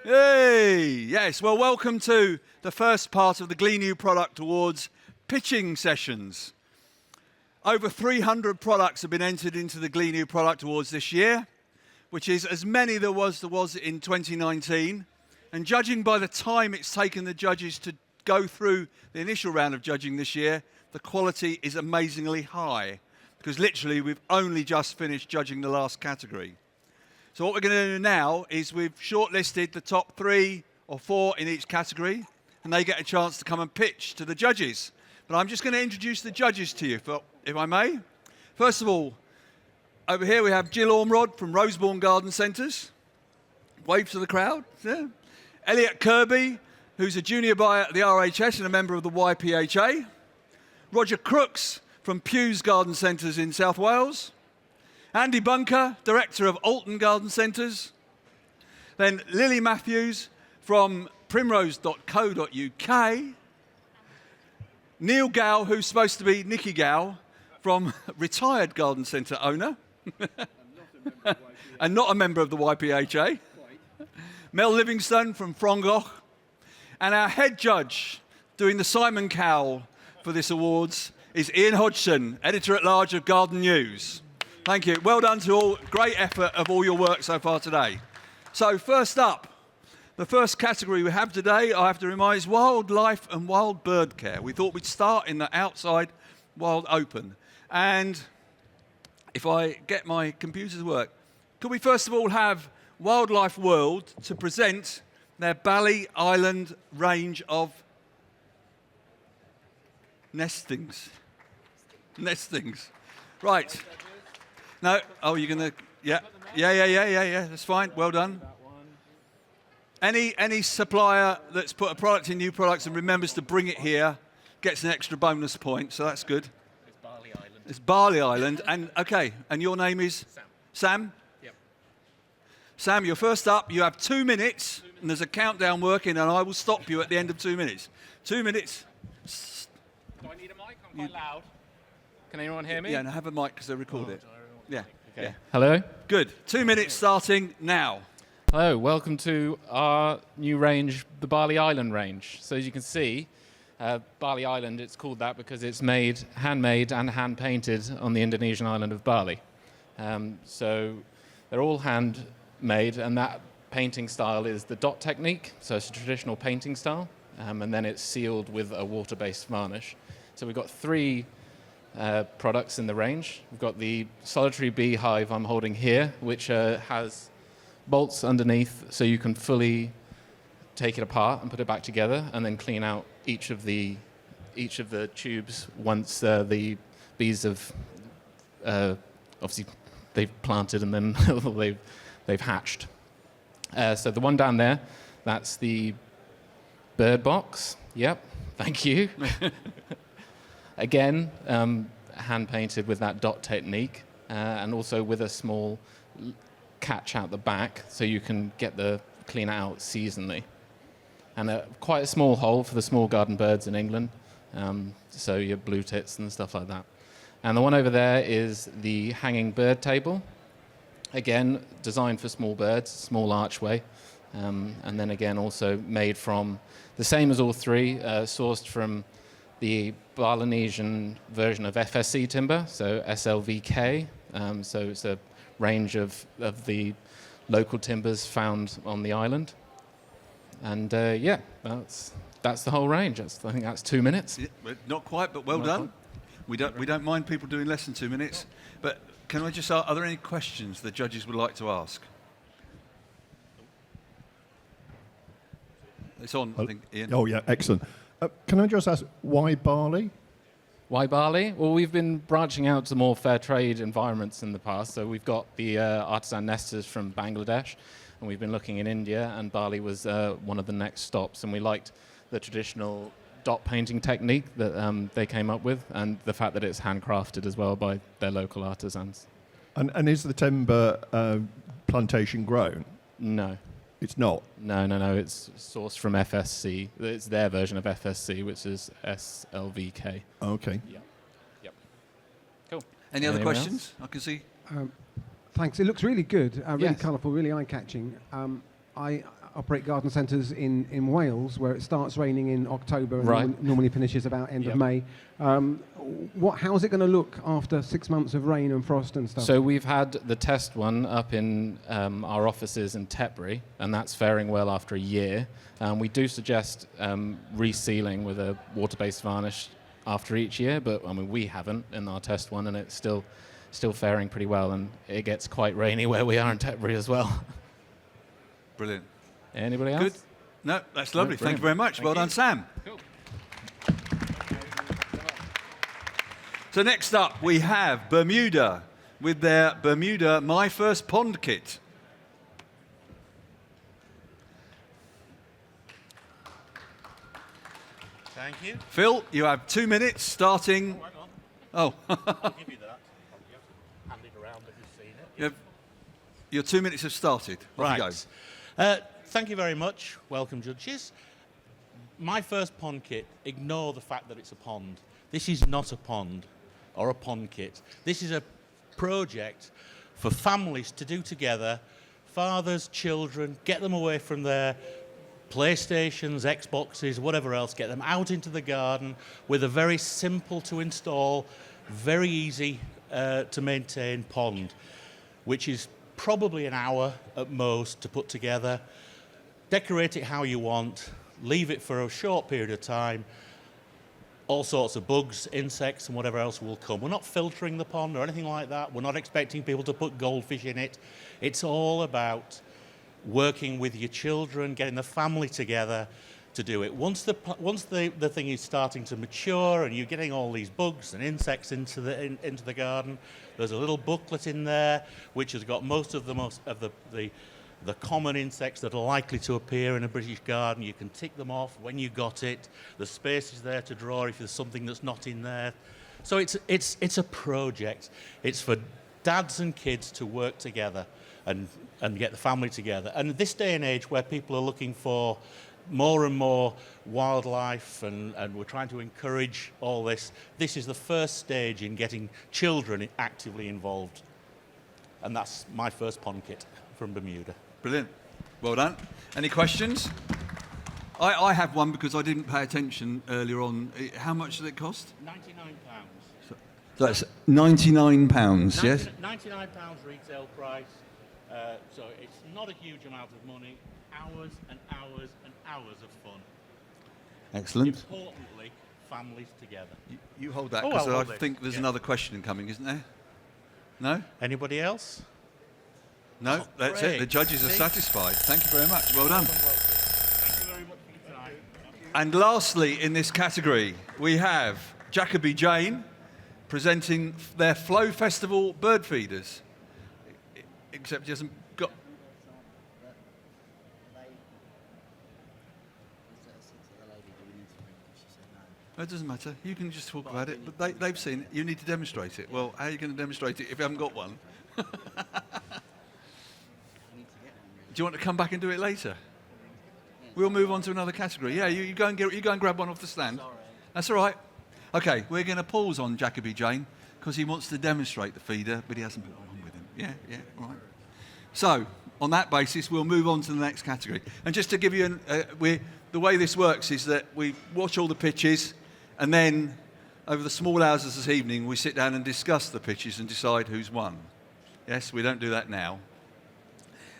Hey, yes. Well, welcome to the first part of the Glee New Product Awards pitching sessions. Over 300 products have been entered into the Glee New Product Awards this year, which is as many there was in 2019. And judging by the time it's taken the judges to go through the initial round of judging this year, the quality is amazingly high, because literally we've only just finished judging the last category. So what we're going to do now is we've shortlisted the top 3 or 4 in each category, and they get a chance to come and pitch to the judges. But I'm just going to introduce the judges to you, if I may. First of all, over here we have Jill Ormrod from Rosebourne Garden Centres. Wave to the crowd. Yeah. Elliot Kirby, who's a junior buyer at the RHS and a member of the YPHA. Roger Crooks from Pew's Garden Centres in South Wales. Andy Bunker, director of Alton Garden Centres. Then Lily Matthews from primrose.co.uk. Neil Gow, who's supposed to be Nicky Gow, from Retired Garden Centre owner. And not a member of the YPHA. Mel Livingstone from Frongoch. And our head judge doing the Simon Cowell for this awards is Ian Hodgson, editor-at-large of Garden News. Thank you. Well done to all. Great effort of all your work so far today. So first up, the first category we have today, I have to remind, is wildlife and wild bird care. We thought we'd start in the outside wild open. And if I get my computer to work, could we first of all have Wildlife World to present their Bali Island range of nestings. Right. No, oh, you're going to, yeah, that's fine, well done. Any supplier that's put a product in new products and remembers to bring it here gets an extra bonus point, so that's good. It's Bali Island. It's Bali Island, and okay, and your name is? Sam? Yep. Sam, you're first up, you have 2 minutes, and there's a countdown working, and I will stop you at the end of 2 minutes. 2 minutes. Do I need a mic? I'm quite loud. Can anyone hear me? Yeah, and have a mic because they record it. Yeah. Okay. Yeah. Hello? Good. 2 minutes starting now. Hello, welcome to our new range, the Bali Island range. So as you can see, Bali Island, it's called that because it's handmade and hand-painted on the Indonesian island of Bali. So they're all handmade, and that painting style is the dot technique. So it's a traditional painting style, and then it's sealed with a water-based varnish. So we've got 3 products in the range. We've got the solitary beehive I'm holding here, which has bolts underneath so you can fully take it apart and put it back together, and then clean out each of the tubes once the bees have obviously they've planted and then they've hatched. So the one down there, that's the bird box. Yep, thank you. Again, hand-painted with that dot technique, and also with a small catch out the back so you can get the clean out seasonally. And quite a small hole for the small garden birds in England, so your blue tits and stuff like that. And the one over there is the hanging bird table. Again, designed for small birds, small archway, and then again also made from the same as all 3, sourced from the Balinesian version of FSC timber, so SLVK. So it's a range of the local timbers found on the island. And yeah, that's the whole range. I think that's 2 minutes. Yeah, not quite, but well done. We don't mind people doing less than 2 minutes. But can I just ask, are there any questions the judges would like to ask? It's on, I think, Ian. Oh, yeah, excellent. Can I just ask, why Bali? Why Bali? Well, we've been branching out to more fair trade environments in the past. So we've got the artisan nesters from Bangladesh, and we've been looking in India, and Bali was one of the next stops. And we liked the traditional dot painting technique that they came up with, and the fact that it's handcrafted as well by their local artisans. And is the timber plantation grown? No. It's not? No. It's sourced from FSC. It's their version of FSC, which is SLVK. Okay. Yep. Cool. Any other Anyone questions? I can see. Thanks. It looks really good, really Yes. colourful, really eye-catching. operate garden centres in Wales, where it starts raining in October and Right. normally finishes about end of May. How's it going to look after 6 months of rain and frost and stuff? So we've had the test one up in our offices in Tetbury, and that's faring well after a year. We do suggest resealing with a water-based varnish after each year, but I mean we haven't in our test one, and it's still faring pretty well, and it gets quite rainy where we are in Tetbury as well. Brilliant. Anybody else? Good. No, that's lovely. Thank you very much. Well done, Sam. Cool. So next up, we have Bermuda with their Bermuda My First Pond kit. Thank you. Phil, you have 2 minutes starting. Hang on. Oh, I'll give you that. Hand it around if you've seen it. your 2 minutes have started. Off you go. Thank you very much. Welcome, judges. My first pond kit, ignore the fact that it's a pond. This is not a pond or a pond kit. This is a project for families to do together, fathers, children, get them away from their PlayStations, Xboxes, whatever else, get them out into the garden with a very simple to install, very easy to maintain pond, which is probably an hour at most to put together. Decorate it how you want, leave it for a short period of time. All sorts of bugs, insects and whatever else will come. We're not filtering the pond or anything like that. We're not expecting people to put goldfish in it. It's all about working with your children, getting the family together to do it. Once the thing is starting to mature and you're getting all these bugs and insects into the garden, there's a little booklet in there which has got most of the common insects that are likely to appear in a British garden. You can tick them off when you got it. The space is there to draw if there's something that's not in there. So it's a project. It's for dads and kids to work together and get the family together. And this day and age where people are looking for more and more wildlife and we're trying to encourage all this, this is the first stage in getting children actively involved. And that's my first pond kit from Bermuda. Brilliant. Well done. Any questions? I have one because I didn't pay attention earlier on. How much does it cost? £99. So that's £99, yes? £99 retail price. So it's not a huge amount of money. Hours and hours and hours of fun. Excellent. Importantly, families together. You hold that Oh, because I'll I hold it. think there's Yeah. another question coming, isn't there? No? Anybody else? No, Oh, that's great. it. The judges are See? satisfied. Thank you very much. Well done. Thank you very much for your time. And lastly, in this category, we have Jacoby Jane presenting their Flow Festival bird feeders. Except he hasn't got... It doesn't matter. You can just talk about it. But they've seen it. You need to demonstrate it. Well, how are you going to demonstrate it if you haven't got one? Do you want to come back and do it later? We'll move on to another category. Yeah, you go and grab one off the stand. That's all right. Okay, we're going to pause on Jacoby Jane because he wants to demonstrate the feeder, but he hasn't put it on with him. Yeah, all right. So, on that basis, we'll move on to the next category. And just to give you the way this works is that we watch all the pitches, and then over the small hours of this evening, we sit down and discuss the pitches and decide who's won. Yes, we don't do that now.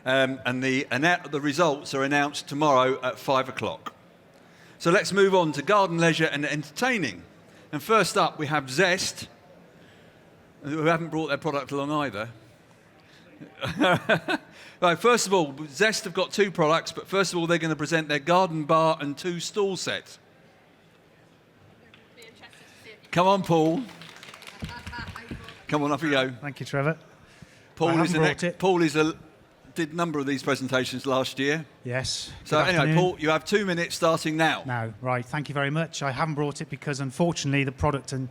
And the results are announced tomorrow at 5 o'clock. So let's move on to garden leisure and entertaining. And first up, we have Zest, who haven't brought their product along either. Right, first of all, Zest have got two products, but first of all, they're going to present their garden bar and 2 stool set. Come on, Paul. Come on, off you go. Thank you, Trevor. Paul I is haven't brought it. Paul did a number of these presentations last year. Yes. So Good anyway, afternoon. Paul, you have 2 minutes starting now. No, right. Thank you very much. I haven't brought it because, unfortunately, the product is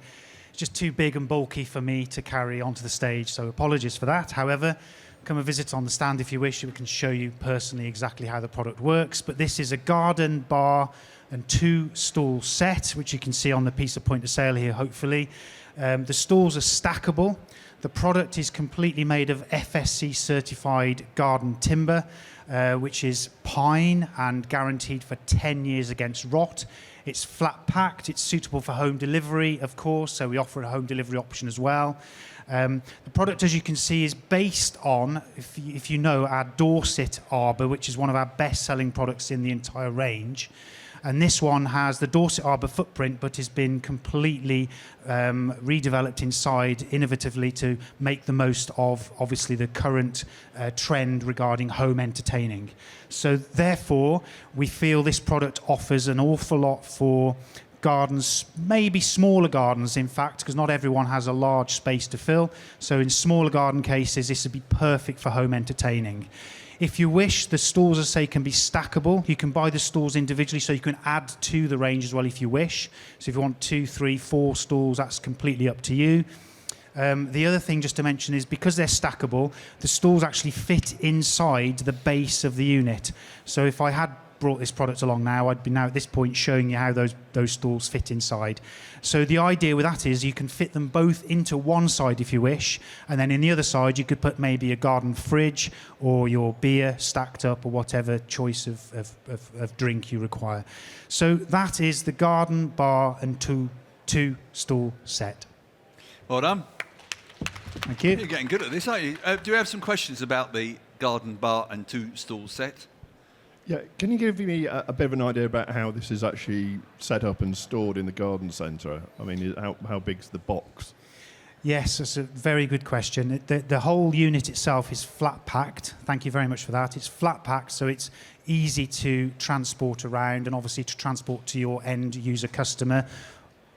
just too big and bulky for me to carry onto the stage. So apologies for that. However, come and visit on the stand if you wish. We can show you personally exactly how the product works. But this is a garden bar and 2 stool set, which you can see on the piece of point of sale here, hopefully. The stools are stackable. The product is completely made of FSC certified garden timber, which is pine and guaranteed for 10 years against rot. It's flat packed, it's suitable for home delivery, of course, so we offer a home delivery option as well. The product, as you can see, is based on, if you know, our Dorset Arbor, which is one of our best-selling products in the entire range. And this one has the Dorset Arbor footprint, but has been completely redeveloped inside innovatively to make the most of, obviously, the current trend regarding home entertaining. So therefore, we feel this product offers an awful lot for gardens, maybe smaller gardens, in fact, because not everyone has a large space to fill. So in smaller garden cases, this would be perfect for home entertaining. If you wish, the stalls, as I say, can be stackable. You can buy the stalls individually, so you can add to the range as well if you wish. So if you want 2, 3, 4 stalls, that's completely up to you. The other thing just to mention is because they're stackable, the stalls actually fit inside the base of the unit. So if I had brought this product along now, I'd be now at this point showing you how those stalls fit inside. So the idea with that is you can fit them both into one side if you wish, and then in the other side you could put maybe a garden fridge or your beer stacked up or whatever choice of drink you require. So that is the garden bar and two stall set. Well done. Thank you. You're getting good at this, aren't you? Do you have some questions about the garden bar and 2 stall set? Yeah, can you give me a bit of an idea about how this is actually set up and stored in the garden centre? I mean, how big's the box? Yes, that's a very good question. The whole unit itself is flat packed. Thank you very much for that. It's flat packed, so it's easy to transport around and obviously to transport to your end user customer.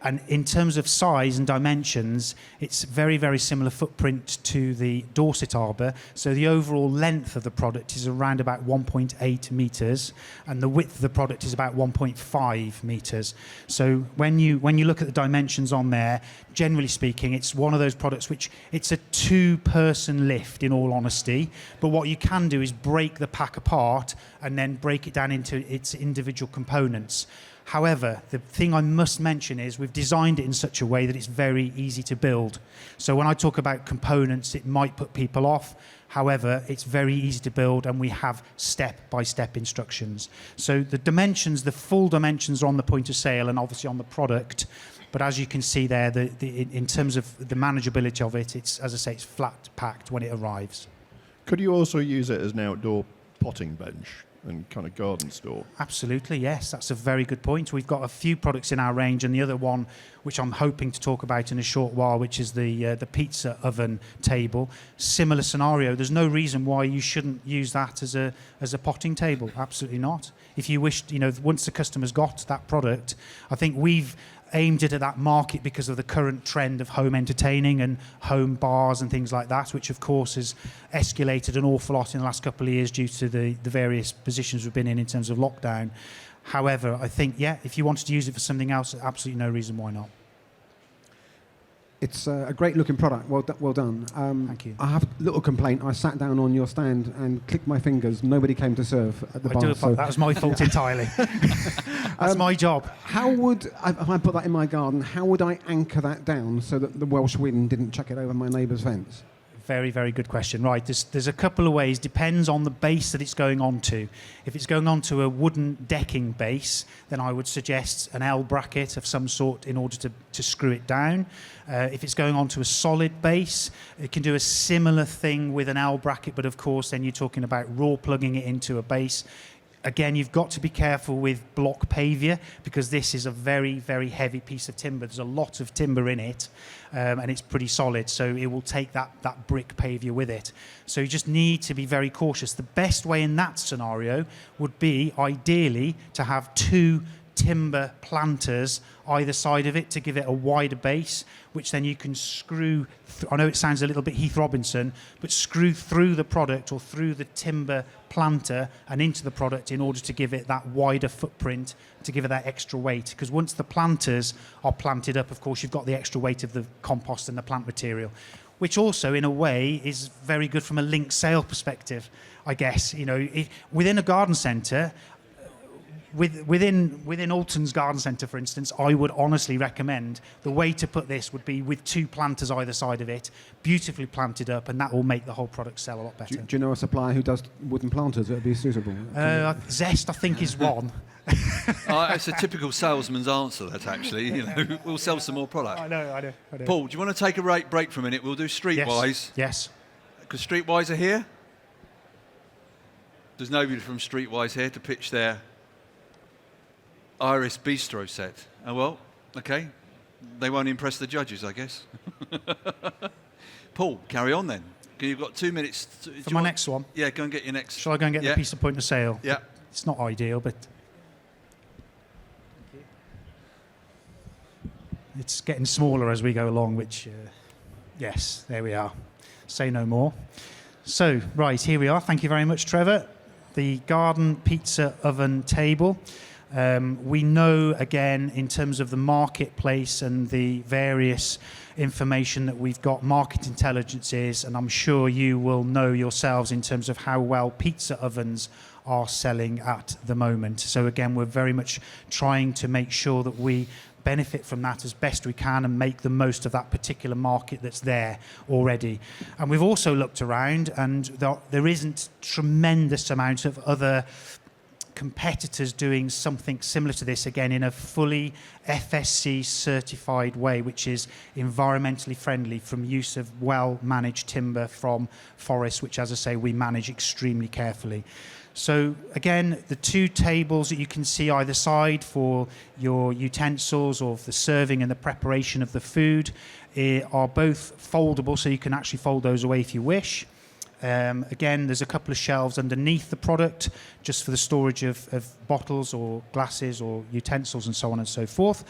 And in terms of size and dimensions, it's very, very similar footprint to the Dorset Arbor. So the overall length of the product is around about 1.8 metres, and the width of the product is about 1.5 metres. So when you look at the dimensions on there, generally speaking, it's one of those products which it's a 2-person lift, in all honesty. But what you can do is break the pack apart and then break it down into its individual components. However, the thing I must mention is we've designed it in such a way that it's very easy to build. So when I talk about components, it might put people off. However, it's very easy to build, and we have step-by-step instructions. So the dimensions, the full dimensions are on the point of sale and obviously on the product. But as you can see there, in terms of the manageability of it, it's, as I say, it's flat packed when it arrives. Could you also use it as an outdoor potting bench and kind of garden store? Absolutely, yes. That's a very good point. We've got a few products in our range, and the other one, which I'm hoping to talk about in a short while, which is the pizza oven table. Similar scenario. There's no reason why you shouldn't use that as a potting table. Absolutely not. If you wish, once the customer's got that product, I think we've aimed it at that market because of the current trend of home entertaining and home bars and things like that, which of course has escalated an awful lot in the last couple of years due to the various positions we've been in terms of lockdown. However, I think, if you wanted to use it for something else, absolutely no reason why not. It's a great looking product. Well done. Thank you. I have a little complaint. I sat down on your stand and clicked my fingers. Nobody came to serve at the bar. That was my fault entirely. That's my job. How would, if I put that in my garden, how would I anchor that down so that the Welsh wind didn't chuck it over my neighbour's fence? Very, very good question. Right, there's a couple of ways. Depends on the base that it's going on to. If it's going on to a wooden decking base, then I would suggest an L bracket of some sort in order to screw it down. If it's going on to a solid base, it can do a similar thing with an L bracket, but of course then you're talking about raw plugging it into a base. Again, you've got to be careful with block pavia because this is a very, very heavy piece of timber. There's a lot of timber in it, and it's pretty solid, so it will take that brick pavia with it. So you just need to be very cautious. The best way in that scenario would be, ideally, to have 2 timber planters either side of it to give it a wider base, which then you can screw I know it sounds a little bit Heath Robinson, but screw through the product or through the timber planter and into the product in order to give it that wider footprint, to give it that extra weight. Because once the planters are planted up, of course, you've got the extra weight of the compost and the plant material, which also, in a way, is very good from a link sale perspective, I guess. Within a garden centre, within Alton's garden centre, for instance, I would honestly recommend the way to put this would be with 2 planters either side of it, beautifully planted up, and that will make the whole product sell a lot better. Do you know a supplier who does wooden planters that would be suitable? Zest, I think, is one. It's a typical salesman's answer, that actually. You know, we'll sell some more product. I know. Paul, do you want to take a break for a minute? We'll do Streetwise. Yes. Because Streetwise are here. There's nobody from Streetwise here to pitch their Iris Bistro set. Oh, well, okay. They won't impress the judges, I guess. Paul, carry on then. You've got 2 minutes. For my next one? Yeah, go and get your next. Shall I go and get the piece of point of sale? Yeah. It's not ideal, but it's getting smaller as we go along, which, yes, there we are. Say no more. So, right, here we are. Thank you very much, Trevor. The garden pizza oven table. We know, again, in terms of the marketplace and the various information that we've got, market intelligence is, and I'm sure you will know yourselves in terms of how well pizza ovens are selling at the moment. So again, we're very much trying to make sure that we benefit from that as best we can and make the most of that particular market that's there already. And we've also looked around, and there isn't tremendous amount of other competitors doing something similar to this, again in a fully FSC certified way, which is environmentally friendly, from use of well managed timber from forests, which, as I say, we manage extremely carefully. So again, the 2 tables that you can see either side for your utensils or for the serving and the preparation of the food are both foldable, so you can actually fold those away if you wish. Again, there's a couple of shelves underneath the product just for the storage of bottles or glasses or utensils and so on and so forth.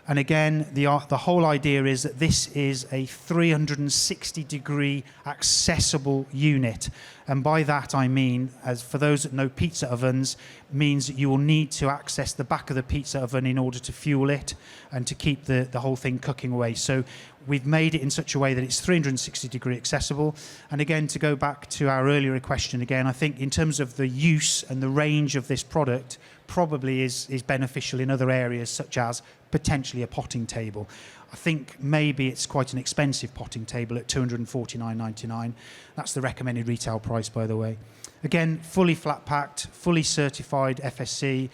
And again, the whole idea is that this is a 360-degree accessible unit. And by that I mean, as for those that know pizza ovens, means that you will need to access the back of the pizza oven in order to fuel it and to keep the whole thing cooking away. So we've made it in such a way that it's 360-degree accessible. And again, to go back to our earlier question again, I think in terms of the use and the range of this product, probably is beneficial in other areas, such as potentially a potting table. I think maybe it's quite an expensive potting table at $249.99. That's the recommended retail price, by the way. Again, fully flat packed, fully certified FSC,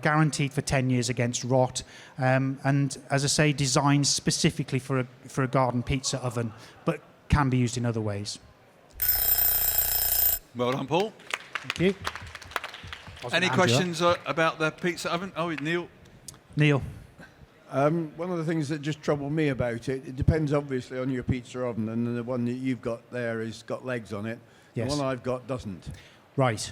guaranteed for 10 years against rot, and as I say, designed specifically for a garden pizza oven, but can be used in other ways. Well done, Paul. Thank you. Any questions about the pizza oven? Oh, Neil. Neil. One of the things that just troubled me about it, it depends obviously on your pizza oven, and the one that you've got there has got legs on it. Yes. The one I've got doesn't. Right.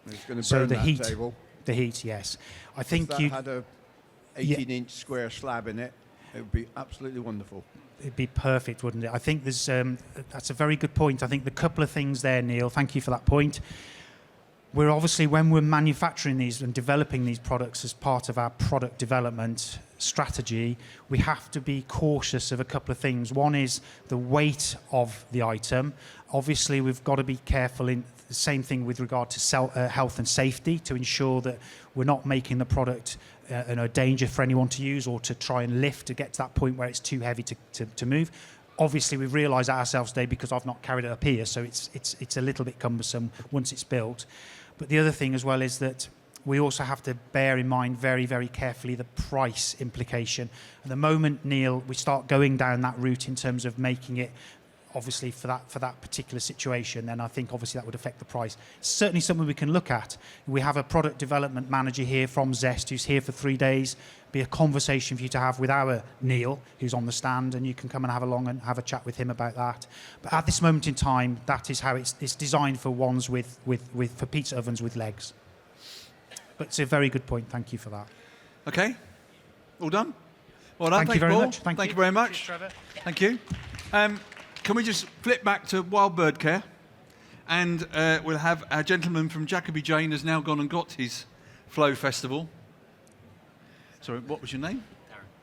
It's going to So burn the that heat. table. The heat, yes. I think If that had a 18-inch square slab in it, it would be absolutely wonderful. It'd be perfect, wouldn't it? I think there's that's a very good point. I think the couple of things there, Neil, thank you for that point. We're obviously, when we're manufacturing these and developing these products as part of our product development strategy, we have to be cautious of a couple of things. One is the weight of the item. Obviously, we've got to be careful in the same thing with regard to health and safety, to ensure that we're not making the product a danger for anyone to use or to try and lift to get to that point where it's too heavy to move. Obviously, we've realised that ourselves today because I've not carried it up here, so it's a little bit cumbersome once it's built. But the other thing as well is that we also have to bear in mind very, very carefully the price implication. At the moment, Neil, we start going down that route in terms of making it obviously for that particular situation, then I think obviously that would affect the price. It's certainly something we can look at. We have a product development manager here from Zest who's here for 3 days. Be a conversation for you to have with our Neil, who's on the stand, and you can come and have along and have a chat with him about that. But at this moment in time, that is how it's designed for ones for pizza ovens with legs. But it's a very good point. Thank you for that. Okay, all done. Well done. Thank you very Paul. much. Thank you very much. Cheers, Trevor. Thank you. Can we just flip back to Wild Bird Care? And we'll have our gentleman from Jacoby Jane has now gone and got his Flow Festival. Sorry, what was your name?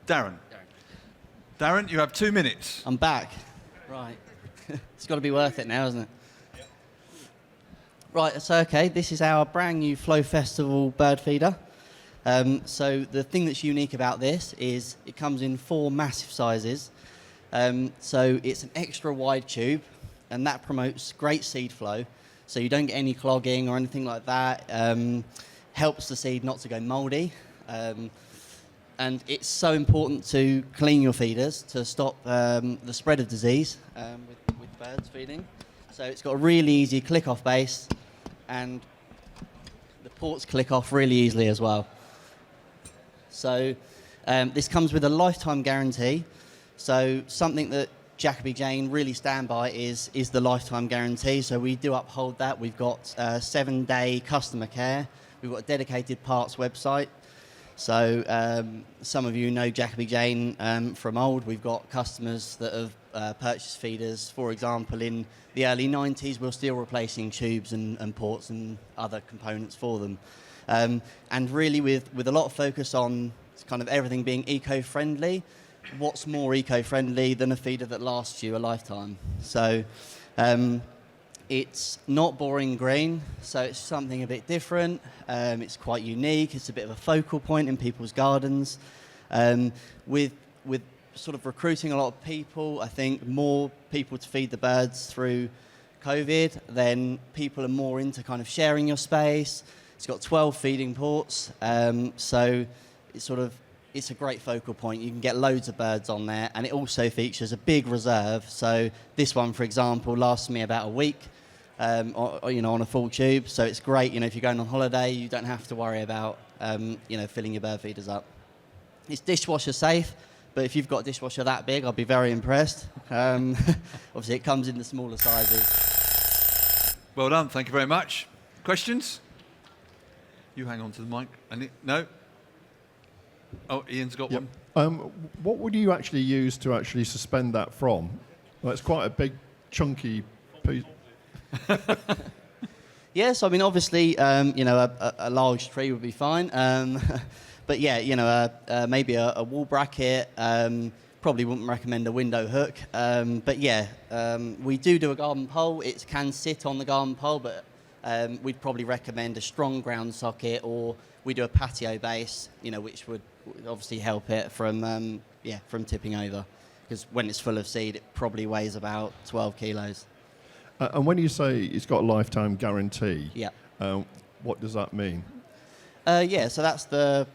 Darren. Darren, you have 2 minutes. I'm back. Right. It's got to be worth it now, isn't it? Right, so okay, this is our brand new Flow Festival bird feeder. So the thing that's unique about this is it comes in 4 massive sizes. So it's an extra wide tube, and that promotes great seed flow. So you don't get any clogging or anything like that. Helps the seed not to go mouldy. And it's so important to clean your feeders to stop the spread of disease with birds feeding. So it's got a really easy click-off base, and the ports click off really easily as well. So this comes with a lifetime guarantee. So something that Jacoby Jane really stand by is the lifetime guarantee. So we do uphold that. We've got 7-day customer care. We've got a dedicated parts website. So some of you know Jacoby Jane from old. We've got customers that have purchased feeders. For example, in the early 90s, we're still replacing tubes and ports and other components for them. And really with a lot of focus on kind of everything being eco-friendly, what's more eco-friendly than a feeder that lasts you a lifetime? So it's not boring green, so it's something a bit different. It's quite unique. It's a bit of a focal point in people's gardens. With sort of recruiting a lot of people, I think more people to feed the birds through COVID, then people are more into kind of sharing your space. It's got 12 feeding ports, so it's a great focal point. You can get loads of birds on there, and it also features a big reserve. So this one, for example, lasts me about a week, on a full tube. So it's great, if you're going on holiday, you don't have to worry about, filling your bird feeders up. It's dishwasher safe, but if you've got a dishwasher that big, I'll be very impressed. Obviously, it comes in the smaller sizes. Well done. Thank you very much. Questions? You hang on to the mic. No? Oh, Ian's got one. What would you actually use to actually suspend that from? Well, it's quite a big, chunky piece. Yes, I mean, obviously, a large tree would be fine. But yeah, maybe a wall bracket. Probably wouldn't recommend a window hook. But yeah, we do a garden pole. It can sit on the garden pole, but we'd probably recommend a strong ground socket, or we do a patio base, which would obviously help it from tipping over. Because when it's full of seed, it probably weighs about 12 kilos. And when you say it's got a lifetime guarantee, what does that mean? So that's the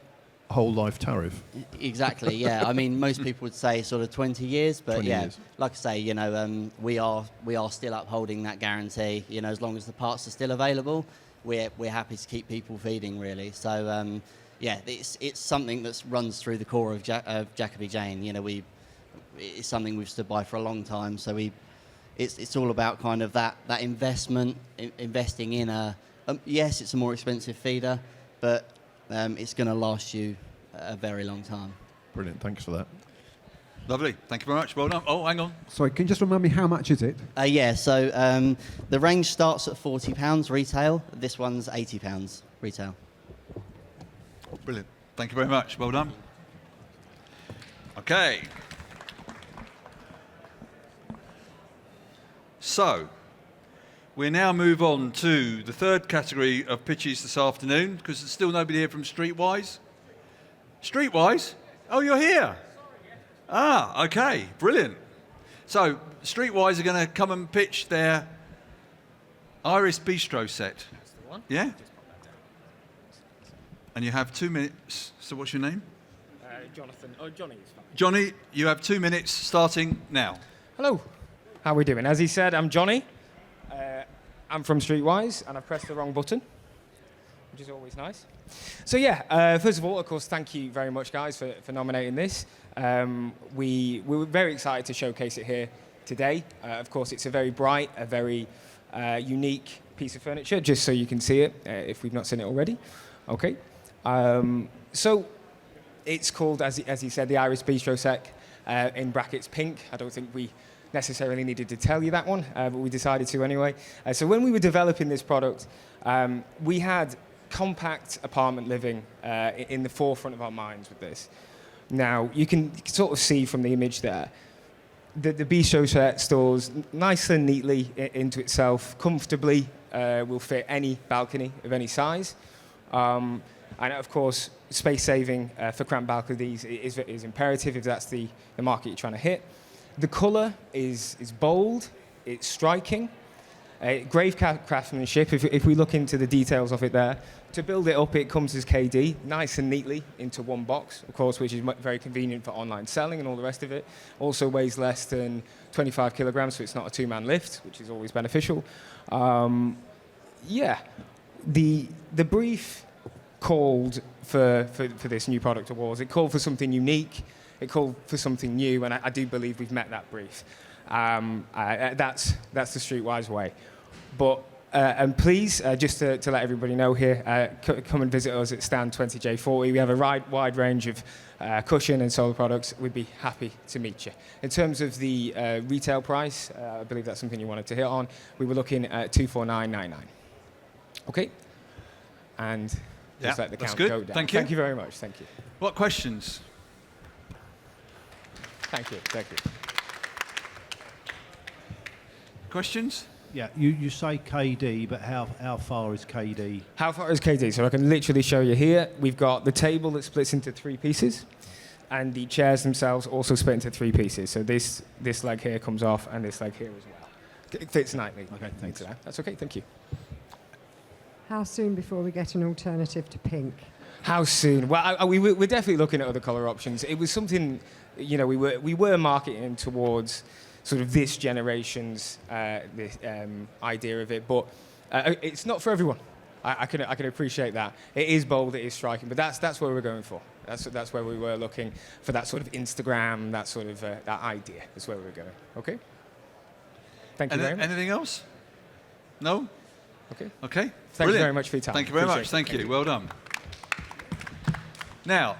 whole life tariff. Exactly. Yeah. I mean, most people would say sort of 20 years, but 20 yeah, years. like I say, we are still upholding that guarantee. As long as the parts are still available, we're happy to keep people feeding, really. So it's something that runs through the core of Jacoby Jane. It's something we've stood by for a long time. So it's all about kind of that investment, investing in yes, it's a more expensive feeder, but it's going to last you a very long time. Brilliant, thanks for that. Lovely, thank you very much. Well done. Oh, hang on. Sorry, can you just remind me how much is it? So the range starts at £40 retail. This one's £80 retail. Brilliant. Thank you very much. Well done. Okay. So, we now move on to the third category of pitches this afternoon, because there's still nobody here from Streetwise. Streetwise? Oh, you're here. Ah, okay, brilliant. So, Streetwise are going to come and pitch their Iris Bistro Set. That's the one. Yeah? Just pop that down. And you have 2 minutes. So, what's your name? Jonathan. Oh, Johnny is fine. Johnny, you have 2 minutes starting now. Hello. How are we doing? As he said, I'm Johnny. I'm from Streetwise, and I've pressed the wrong button, which is always nice. So yeah, first of all, of course, thank you very much, guys, for nominating this. We were very excited to showcase it here today. Of course, it's a very bright, a very unique piece of furniture, just so you can see it, if we've not seen it already. Okay. So it's called, as he said, the Iris Bistro Set, in brackets pink. I don't think we necessarily needed to tell you that one, but we decided to anyway. So when we were developing this product, we had compact apartment living in the forefront of our minds with this. Now, you can sort of see from the image there that the Bistro Set stores nice and neatly into itself, comfortably, will fit any balcony of any size. And of course, space saving for cramped balconies is imperative if that's the market you're trying to hit. The colour is bold, it's striking. Grave craftsmanship, if we look into the details of it there. To build it up, it comes as KD, nice and neatly into one box, of course, which is very convenient for online selling and all the rest of it. Also weighs less than 25 kilograms, so it's not a two-man lift, which is always beneficial. Yeah, the brief called for this new product awards, it called for something unique, it called for something new, and I do believe we've met that brief. That's the Streetwise way. But and please, just to let everybody know here, come and visit us at stand 20J40. We have a wide range of cushion and solar products. We'd be happy to meet you. In terms of the retail price, I believe that's something you wanted to hit on. We were looking at 249.99. Okay, and just let the count go down. Thank you. Thank you very much. Thank you. What questions? Thank you. Thank you. Questions? Yeah, you say KD, but how far is KD? How far is KD? So I can literally show you here. We've got the table that splits into 3 pieces, and the chairs themselves also split into 3 pieces. So this leg here comes off, and this leg here as well. It fits nicely. Okay, thanks. That's okay, thank you. How soon before we get an alternative to pink? How soon? Well, we're definitely looking at other colour options. It was something, we were marketing towards sort of this generation's idea of it, but it's not for everyone. I can appreciate that. It is bold, it is striking, but that's where we're going for. That's where we were looking for, that sort of Instagram, that sort of that idea is where we were going. Okay. Thank you very much. Anything else? No. Okay. Okay. Thank you very much for your time. Thank you very much. Thank you. Well done. Now,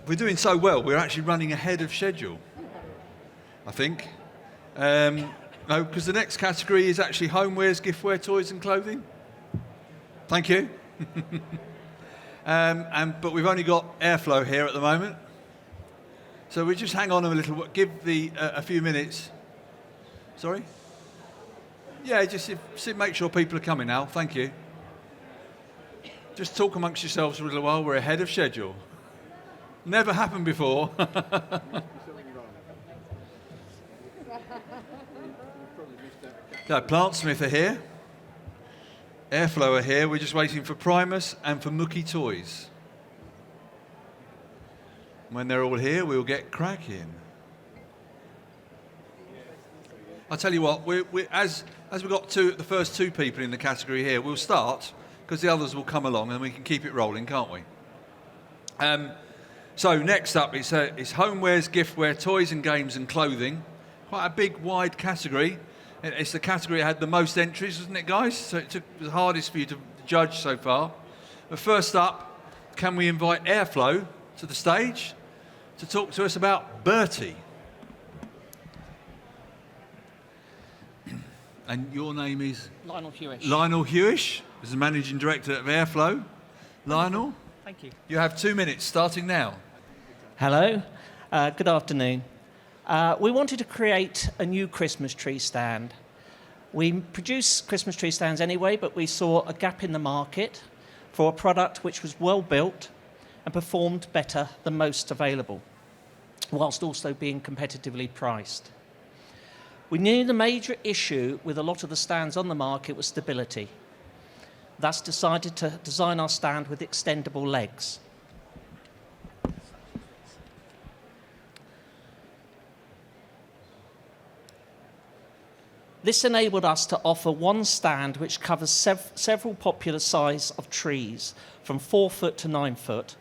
we're doing so well. We're actually running ahead of schedule, I think. No, because the next category is actually homewares, giftware, toys and clothing. Thank you. But we've only got airflow here at the moment. So we just hang on a little, give a few minutes. Sorry? Yeah, just make sure people are coming now. Thank you. Just talk amongst yourselves for a little while. We're ahead of schedule. Never happened before. So, Plantsmith are here. Airflow are here. We're just waiting for Primus and for Mookie Toys. When they're all here, we'll get cracking. I'll tell you what, as we've got the first 2 people in the category here, we'll start, because the others will come along and we can keep it rolling, can't we? So next up, it's homewares, giftware, toys and games and clothing. Quite a big, wide category. It's the category that had the most entries, wasn't it, guys? So it took the hardest for you to judge so far. But first up, can we invite Airflow to the stage to talk to us about Bertie? And your name is? Lionel Hewish. Lionel Hewish is the Managing Director of Airflow. Lionel? Thank you. You have 2 minutes, starting now. Hello. Good afternoon. We wanted to create a new Christmas tree stand. We produce Christmas tree stands anyway, but we saw a gap in the market for a product which was well built and performed better than most available, whilst also being competitively priced. We knew the major issue with a lot of the stands on the market was stability. Thus decided to design our stand with extendable legs. This enabled us to offer one stand which covers several popular sizes of trees, from 4 foot to 9 foot,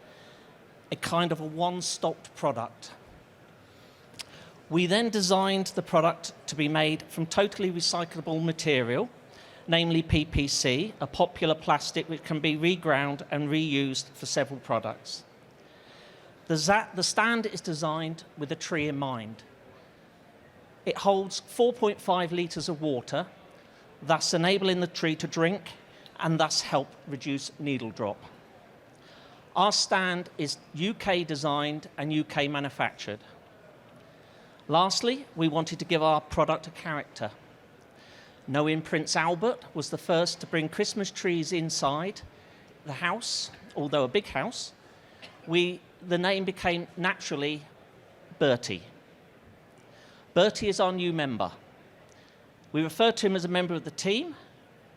a kind of a one-stopped product. We then designed the product to be made from totally recyclable material, namely PPC, a popular plastic which can be reground and reused for several products. The stand is designed with a tree in mind. It holds 4.5 litres of water, thus enabling the tree to drink and thus help reduce needle drop. Our stand is UK designed and UK manufactured. Lastly, we wanted to give our product a character. Knowing Prince Albert was the first to bring Christmas trees inside, the house, although a big house, the name became naturally Bertie. Bertie is our new member. We refer to him as a member of the team,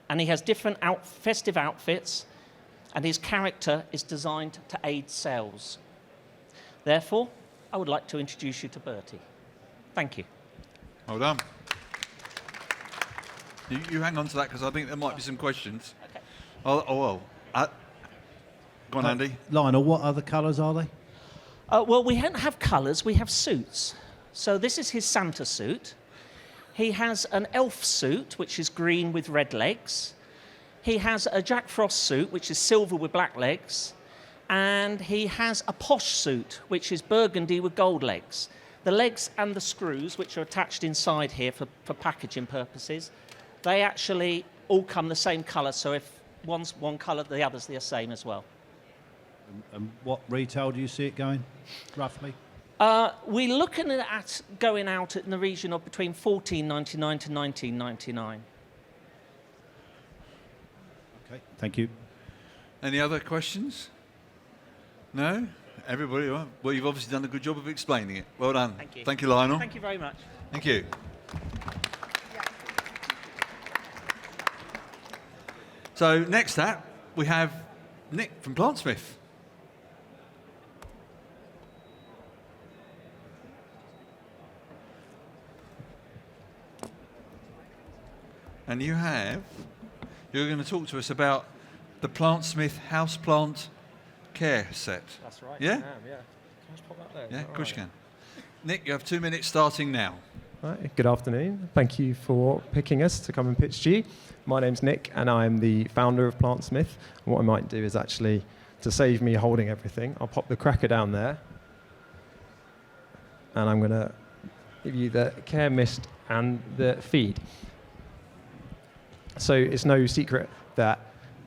and he has different festive outfits, and his character is designed to aid sales. Therefore, I would like to introduce you to Bertie. Thank you. Well done. You hang on to that, because I think there might be some questions. Okay. Go on, Andy. Lionel, what other colours are they? Well, we don't have colours, we have suits. So this is his Santa suit. He has an elf suit, which is green with red legs. He has a Jack Frost suit, which is silver with black legs. And he has a posh suit, which is burgundy with gold legs. The legs and the screws, which are attached inside here for packaging purposes, they actually all come the same colour. So if one's one colour, the other's the same as well. And what retail do you see it going, roughly? We're looking at going out in the region of between $14.99 to $19.99. Okay, thank you. Any other questions? No? Everybody? Well, you've obviously done a good job of explaining it. Well done. Thank you. Thank you, Lionel. Thank you very much. Thank you. So next up, we have Nick from Plantsmith. And you're going to talk to us about the Plantsmith Houseplant Care Set. That's right. Yeah? I am, yeah. Can I just pop that there? Yeah, Is of that course you all right? can. Nick, you have 2 minutes starting now. Right, good afternoon. Thank you for picking us to come and pitch to you. My name's Nick, and I'm the founder of Plantsmith. What I might do is actually, to save me holding everything, I'll pop the cracker down there, and I'm going to give you the care mist and the feed. So it's no secret that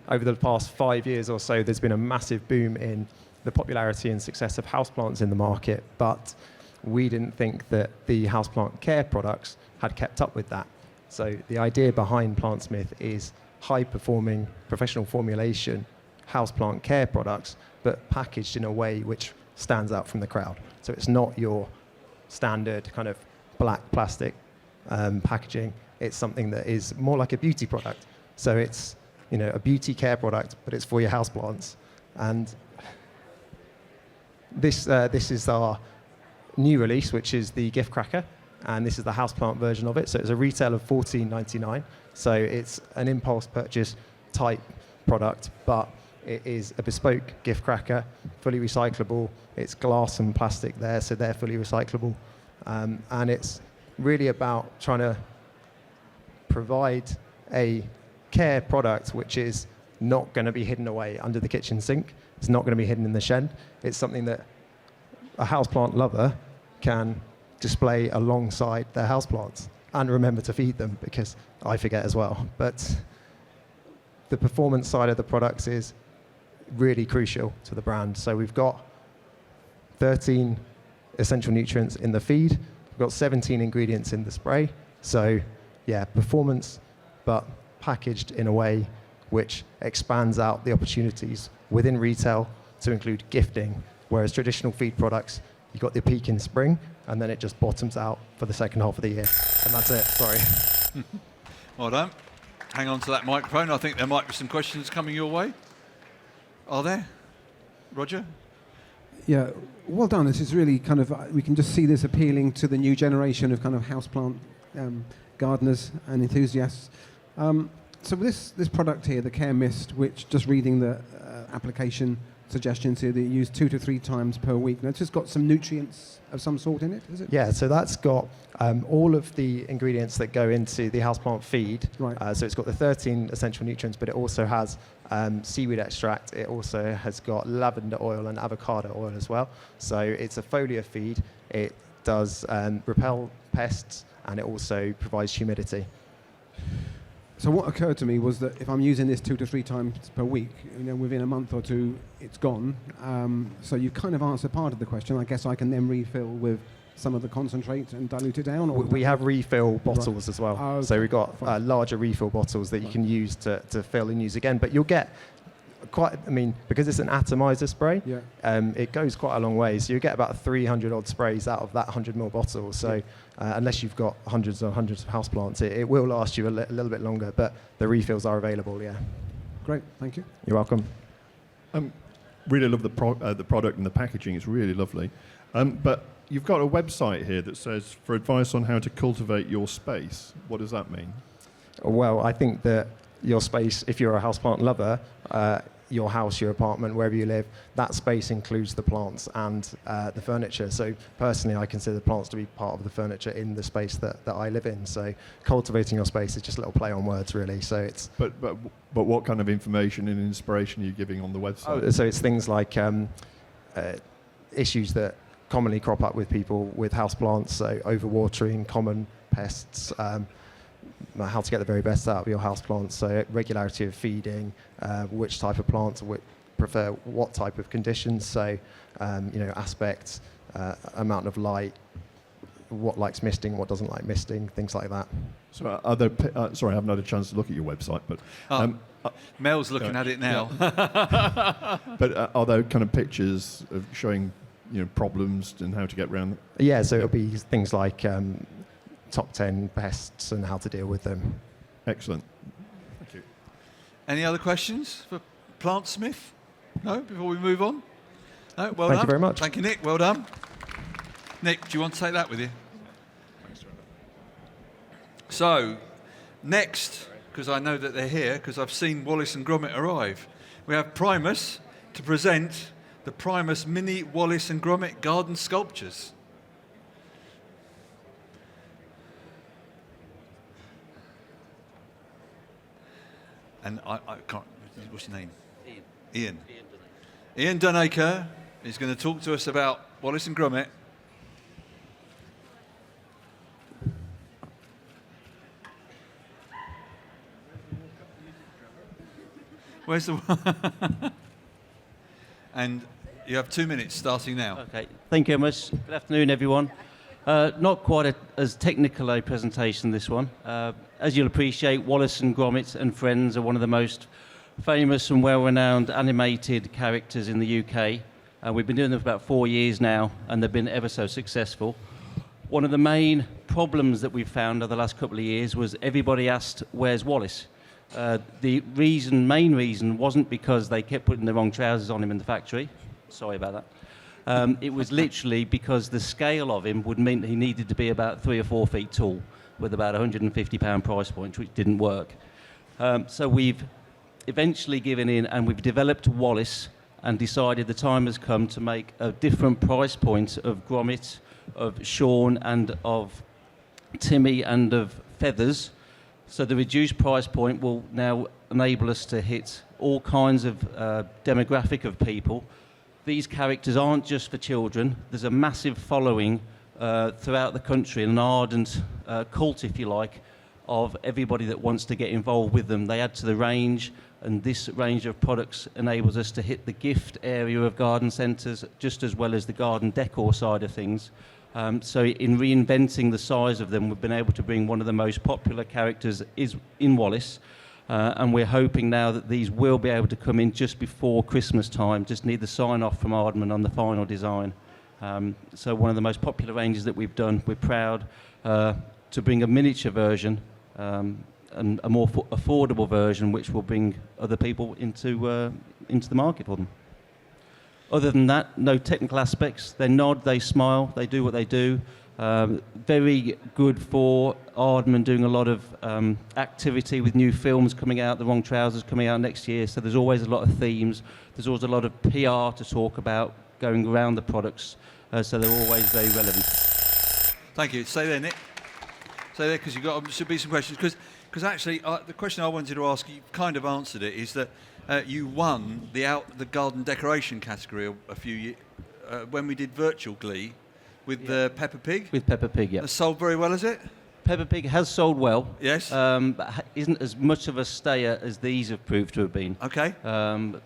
over the past 5 years or so, there's been a massive boom in the popularity and success of houseplants in the market, but we didn't think that the houseplant care products had kept up with that. So the idea behind Plantsmith is high-performing professional formulation houseplant care products, but packaged in a way which stands out from the crowd. So it's not your standard kind of black plastic packaging. It's something that is more like a beauty product. So it's, you know, a beauty care product, but it's for your houseplants. And this is our new release, which is the gift cracker, and this is the houseplant version of it. So it's a retail of $14.99. So it's an impulse purchase type product, but it is a bespoke gift cracker, fully recyclable. It's glass and plastic there, so they're fully recyclable. And it's really about trying to provide a care product which is not going to be hidden away under the kitchen sink. It's not going to be hidden in the shed. It's something that a houseplant lover can display alongside their houseplants and remember to feed them, because I forget as well. But the performance side of the products is really crucial to the brand. So we've got 13 essential nutrients in the feed. We've got 17 ingredients in the spray. So yeah, performance, but packaged in a way which expands out the opportunities within retail to include gifting, whereas traditional feed products, you've got the peak in spring, and then it just bottoms out for the second half of the year. And that's it, sorry. Well done. Hang on to that microphone. I think there might be some questions coming your way. Are there? Roger? Yeah, well done. This is really kind of, we can just see this appealing to the new generation of kind of houseplant gardeners and enthusiasts. So this product here, the Care Mist, which just reading the application suggestions here, that you use 2 to 3 times per week. Now, it's just got some nutrients of some sort in it, is it? Yeah, so that's got all of the ingredients that go into the houseplant feed. Right. So it's got the 13 essential nutrients, but it also has seaweed extract. It also has got lavender oil and avocado oil as well. So it's a foliar feed. It does repel pests, and it also provides humidity. So what occurred to me was that if I'm using this 2 to 3 times per week, you know, within a month or two, it's gone. So you kind of answered part of the question. I guess I can then refill with some of the concentrate and dilute it down? Or We have refill bottles Right. as well. Oh, okay. So we've got larger refill bottles that you can use to fill and use again. But you'll get because it's an atomizer spray, Yeah. it goes quite a long way. So you get about 300 odd sprays out of that 100ml bottle. So unless you've got hundreds and hundreds of houseplants, it will last you a little bit longer, but the refills are available, yeah. Great, thank you. You're welcome. Really love the product and the packaging. It's really lovely. But you've got a website here that says, for advice on how to cultivate your space. What does that mean? Well, I think that your space, if you're a houseplant lover, your house, your apartment, wherever you live, that space includes the plants and the furniture. So personally, I consider the plants to be part of the furniture in the space that I live in. So cultivating your space is just a little play on words, really. So it's But what kind of information and inspiration are you giving on the website? so it's things like issues that commonly crop up with people with houseplants, so overwatering, common pests, how to get the very best out of your houseplants, so regularity of feeding, which type of plants prefer what type of conditions, so aspects, amount of light, what likes misting, what doesn't like misting, things like that. So are there, sorry, I haven't had a chance to look at your website, but... Mel's looking at it now. But are there kind of pictures of showing problems and how to get around them? Yeah, so it'll be things like top 10 pests and how to deal with them. Excellent. Thank you. Any other questions for Plantsmith? No, before we move on? No, well Thank done. you very much. Thank you, Nick. Well done. Nick, do you want to take that with you? So, next, because I know that they're here, because I've seen Wallace and Gromit arrive, we have Primus to present the Primus Mini Wallace and Gromit Garden Sculptures. And I can't, what's your name? Ian. Ian Dunacre is going to talk to us about Wallace and Gromit. Where's the And you have 2 minutes starting now. Okay, thank you very much. Good afternoon, everyone. Not quite as technical a presentation, this one. As you'll appreciate, Wallace and Gromit and Friends are one of the most famous and well-renowned animated characters in the UK. We've been doing them for about 4 years now, and they've been ever so successful. One of the main problems that we've found over the last couple of years was everybody asked, where's Wallace? The main reason wasn't because they kept putting the wrong trousers on him in the factory. Sorry about that. It was literally because the scale of him would mean that he needed to be about 3 or 4 feet tall with about £150 price point, which didn't work. So we've eventually given in and we've developed Wallace and decided the time has come to make a different price point of Gromit, of Sean and of Timmy and of Feathers. So the reduced price point will now enable us to hit all kinds of demographic of people. These characters aren't just for children. There's a massive following throughout the country, an ardent cult, if you like, of everybody that wants to get involved with them. They add to the range, and this range of products enables us to hit the gift area of garden centres just as well as the garden decor side of things. So in reinventing the size of them, we've been able to bring one of the most popular characters in Wallace, and we're hoping now that these will be able to come in just before Christmas time. Just need the sign-off from Aardman on the final design. So one of the most popular ranges that we've done. We're proud to bring a miniature version and a more affordable version, which will bring other people into the market for them. Other than that, no technical aspects. They nod, they smile, they do what they do. Very good for Aardman doing a lot of activity with new films coming out, The Wrong Trousers coming out next year. So there's always a lot of themes. There's always a lot of PR to talk about going around the products. So they're always very relevant. Thank you. Stay there, Nick. Stay there, because there should be some questions. Because actually, the question I wanted to ask, you kind of answered it, is that you won the garden decoration category a few years when we did virtual Glee with Peppa Pig. With Peppa Pig, yeah. Has sold very well, has it? Peppa Pig has sold well. Yes. But isn't as much of a stayer as these have proved to have been. Okay.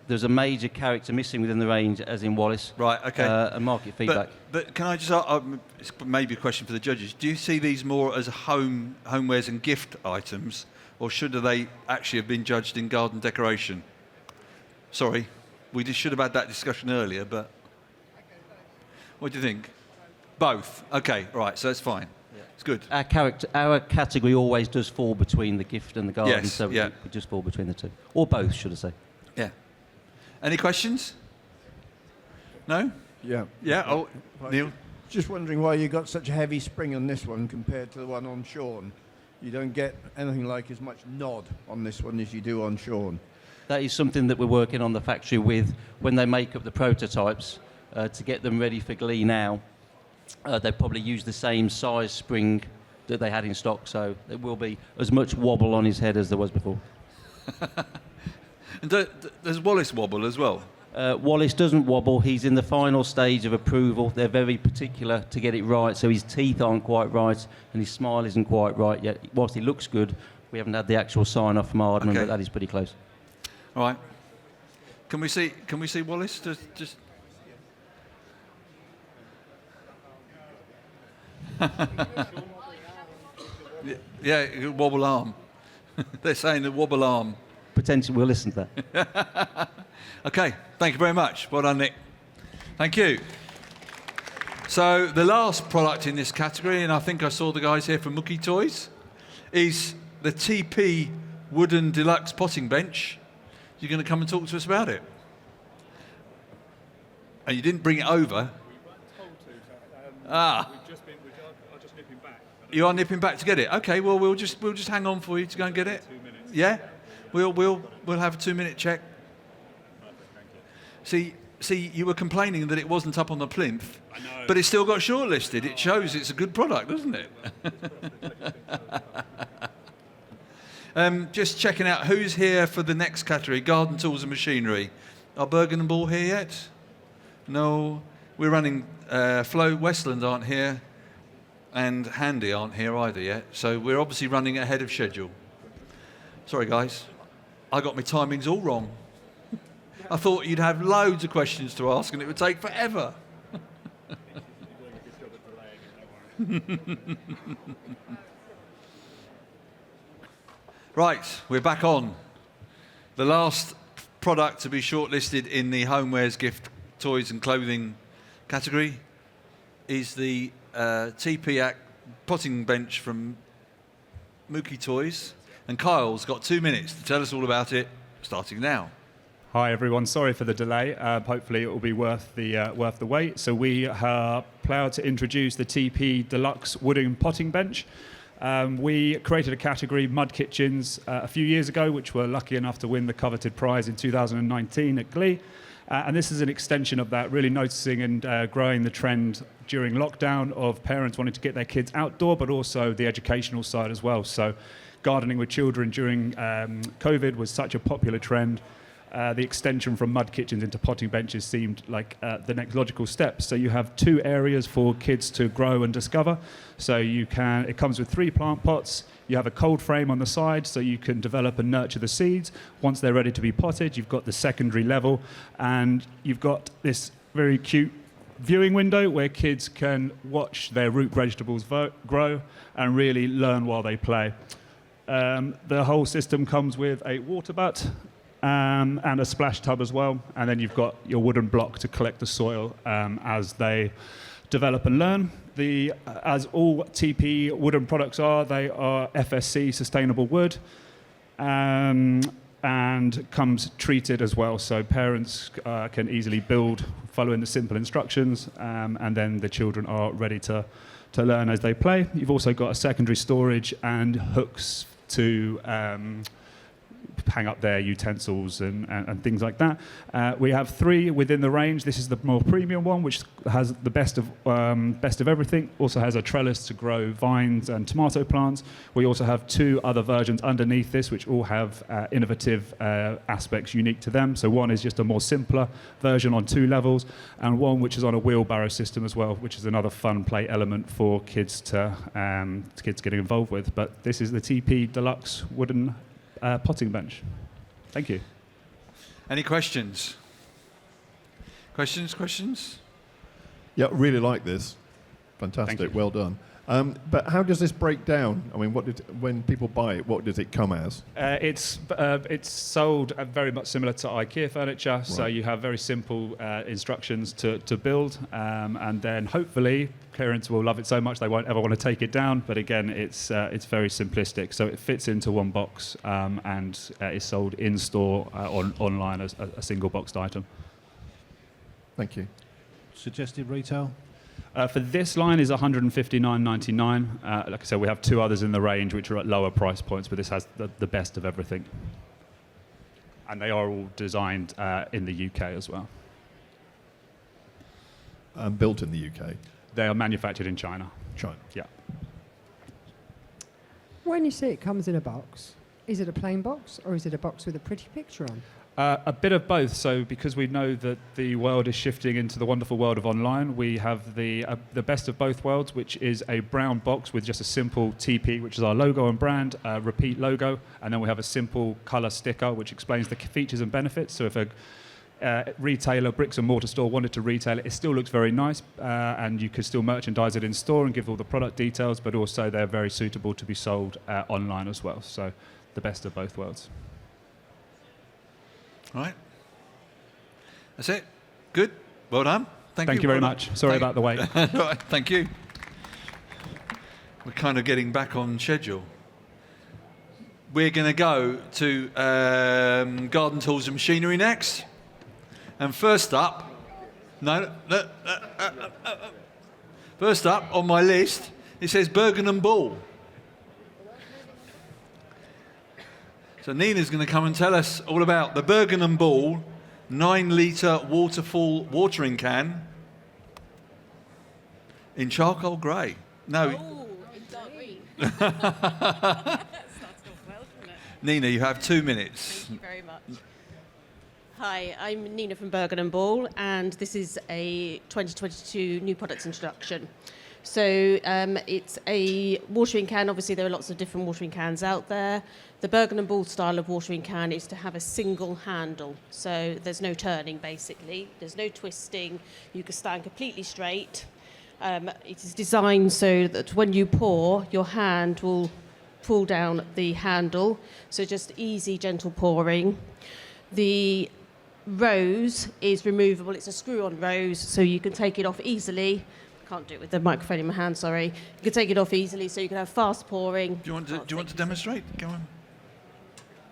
There's a major character missing within the range, as in Wallace. Right, okay. And market feedback. But can I just ask, it's maybe a question for the judges, do you see these more as homewares and gift items, or should they actually have been judged in garden decoration? Sorry, we should have had that discussion earlier, but what do you think? Both. Okay, right, so that's fine. Yeah. It's good. Our category always does fall between the gift and the garden, Yes, so yeah. we just fall between the two. Or both, should I say. Yeah. Any questions? No? Yeah. Yeah, oh, Neil? Just wondering why you got such a heavy spring on this one compared to the one on Sean. You don't get anything like as much nod on this one as you do on Sean. That is something that we're working on the factory with when they make up the prototypes to get them ready for Glee now. They probably use the same size spring that they had in stock, so there will be as much wobble on his head as there was before. And does Wallace wobble as well? Wallace doesn't wobble. He's in the final stage of approval. They're very particular to get it right, so his teeth aren't quite right and his smile isn't quite right yet. Whilst he looks good, we haven't had the actual sign-off from Hardman, but that is pretty close. All right. Can we see Wallace? Just. Yeah, wobble arm. They're saying the wobble arm. Potentially, we'll listen to that. Okay, thank you very much. Well done, Nick. Thank you. So the last product in this category, and I think I saw the guys here from Mookie Toys, is the TP wooden deluxe potting bench. You're going to come and talk to us about it. And you didn't bring it over. I'm just nipping back. You are nipping back to get it. Okay, well we'll just hang on for you to go and get it. 2 minutes. Yeah, we'll have a 2-minute check. See, you were complaining that it wasn't up on the plinth, I know. But it still got shortlisted. It shows it's a good product, doesn't it? Just checking out who's here for the next category, garden tools and machinery. Are bergenball here yet? No. We're running, Flo Westland aren't here, and Handy aren't here either yet. So we're obviously running ahead of schedule. Sorry, guys. I got my timings all wrong. I thought you'd have loads of questions to ask and it would take forever. Right, we're back on. The last product to be shortlisted in the Homewares gift toys and clothing category is the TP potting bench from Mookie Toys. And Kyle's got 2 minutes to tell us all about it, starting now. Hi everyone, sorry for the delay. Hopefully it will be worth the wait. So we are proud to introduce the TP Deluxe wooden potting bench. We created a category, mud kitchens, a few years ago, which were lucky enough to win the coveted prize in 2019 at Glee. And this is an extension of that, really noticing and growing the trend during lockdown of parents wanting to get their kids outdoor, but also the educational side as well. So gardening with children during COVID was such a popular trend. The extension from mud kitchens into potting benches seemed like the next logical step. So you have 2 areas for kids to grow and discover. So it comes with 3 plant pots. You have a cold frame on the side so you can develop and nurture the seeds. Once they're ready to be potted, you've got the secondary level and you've got this very cute viewing window where kids can watch their root vegetables grow and really learn while they play. The whole system comes with a water butt and a splash tub as well, and then you've got your wooden block to collect the soil as they develop and learn. As all TP wooden products are, they are FSC sustainable wood and comes treated as well, so parents can easily build following the simple instructions, and then the children are ready to learn as they play. You've also got a secondary storage and hooks to hang up their utensils and things like that. We have 3 within the range. This is the more premium one, which has the best of everything. Also has a trellis to grow vines and tomato plants. We also have 2 other versions underneath this, which all have innovative aspects unique to them. So one is just a more simpler version on 2 levels, and one which is on a wheelbarrow system as well, which is another fun play element for kids getting involved with. But this is the TP Deluxe wooden potting bench. Thank you. Any questions? Questions? Yeah, really like this. Fantastic. Well done. But how does this break down? I mean, when people buy it, what does it come as? It's sold very much similar to IKEA furniture, so you have very simple instructions to build, and then hopefully clearance will love it so much they won't ever want to take it down. But again, it's very simplistic, so it fits into one box and is sold in store online as a single boxed item. Thank you. Suggested retail? For this line is $159.99. Like I said, we have two others in the range which are at lower price points, but this has the best of everything. And they are all designed in the UK as well. Built in the UK? They are manufactured in China. China? Yeah. When you say it comes in a box, is it a plain box or is it a box with a pretty picture on? A bit of both. So because we know that the world is shifting into the wonderful world of online, we have the best of both worlds, which is a brown box with just a simple TP, which is our logo and brand, repeat logo, and then we have a simple colour sticker, which explains the features and benefits. So if a retailer, bricks and mortar store wanted to retail it, it still looks very nice, and you could still merchandise it in store and give all the product details, but also they're very suitable to be sold online as well. So the best of both worlds. Right. That's it. Good. Well done. Thank you very much. Sorry about the wait. Right, thank you. We're kind of getting back on schedule. We're going to go to Garden Tools and Machinery next. And first up, first up on my list, it says bergenball. So Nina's going to come and tell us all about the bergenball 9-litre waterfall watering can in charcoal grey. No. Oh, in dark green. Starts off well, doesn't it? Nina, you have 2 minutes. Thank you very much. Hi, I'm Nina from bergenball, and this is a 2022 new products introduction. So it's a watering can. Obviously, there are lots of different watering cans out there. The bergenball style of watering can is to have a single handle. So there's no turning, basically. There's no twisting. You can stand completely straight. It is designed so that when you pour, your hand will pull down the handle. So just easy, gentle pouring. The rose is removable. It's a screw-on rose, so you can take it off easily. Can't do it with the microphone in my hand, sorry. You can take it off easily, so you can have fast pouring. Do you want to demonstrate? Go on.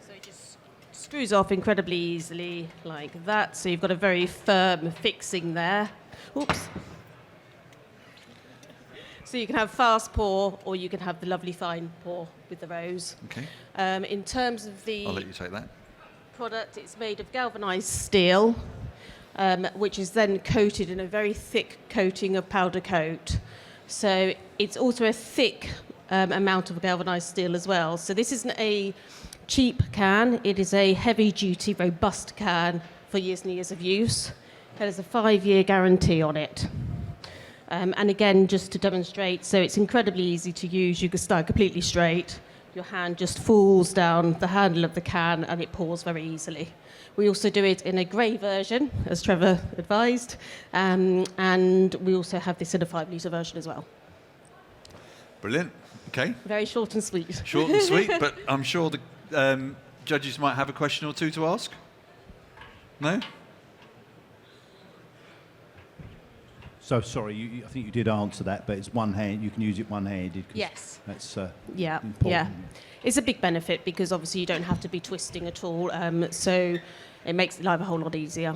So it just screws off incredibly easily, like that. So you've got a very firm fixing there. Oops. So you can have fast pour, or you can have the lovely fine pour with the rose. Okay. In terms of the I'll let you take that. product, it's made of galvanized steel. Which is then coated in a very thick coating of powder coat. So it's also a thick amount of galvanized steel as well. So this isn't a cheap can. It is a heavy-duty, robust can for years and years of use. It has a 5-year guarantee on it. And again, just to demonstrate, so it's incredibly easy to use. You can stand completely straight. Your hand just falls down the handle of the can and it pours very easily. We also do it in a grey version, as Trevor advised, and we also have this in a 5-litre version as well. Brilliant. Okay. Very short and sweet. Short and sweet, but I'm sure the judges might have a question or two to ask. No? So sorry, I think you did answer that, but it's one hand. You can use it one-handed. Yes. That's yeah. important. Yeah. It's a big benefit because obviously you don't have to be twisting at all, so it makes life a whole lot easier.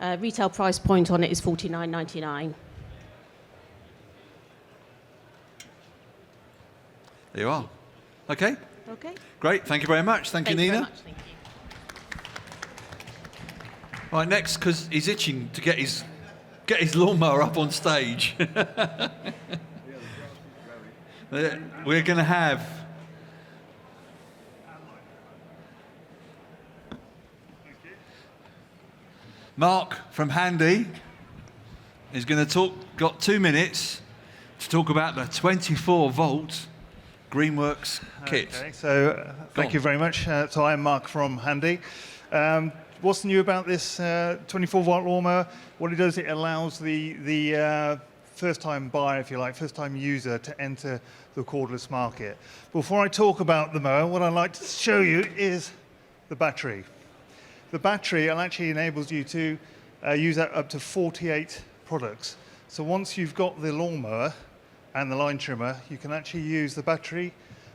Retail price point on it is $49.99. There you are. Okay. Okay. Great. Thank you very much. Thank you, Nina. Very much. Thank you. Right, next, because he's itching to get his lawnmower up on stage. We're going to have Mark from Handy is going to got 2 minutes to talk about the 24-volt Greenworks kit. Okay, so thank you very much. So I'm Mark from Handy. What's new about this 24-volt lawnmower? What it does, it allows the first-time buyer, if you like, first-time user to enter the cordless market. Before I talk about the mower, what I'd like to show you is the battery. The battery actually enables you to use up to 48 products. So once you've got the lawnmower and the line trimmer, you can actually use the battery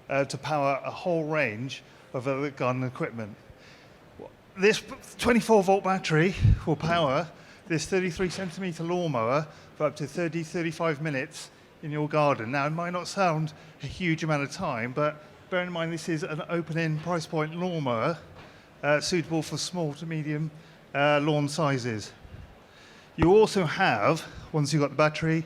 to power a whole range of other garden equipment. This 24-volt battery will power this 33-centimetre lawnmower for up to 35 minutes in your garden. Now, it might not sound a huge amount of time, but bear in mind this is an open-end price point lawnmower suitable for small to medium lawn sizes. You also have, once you've got the battery,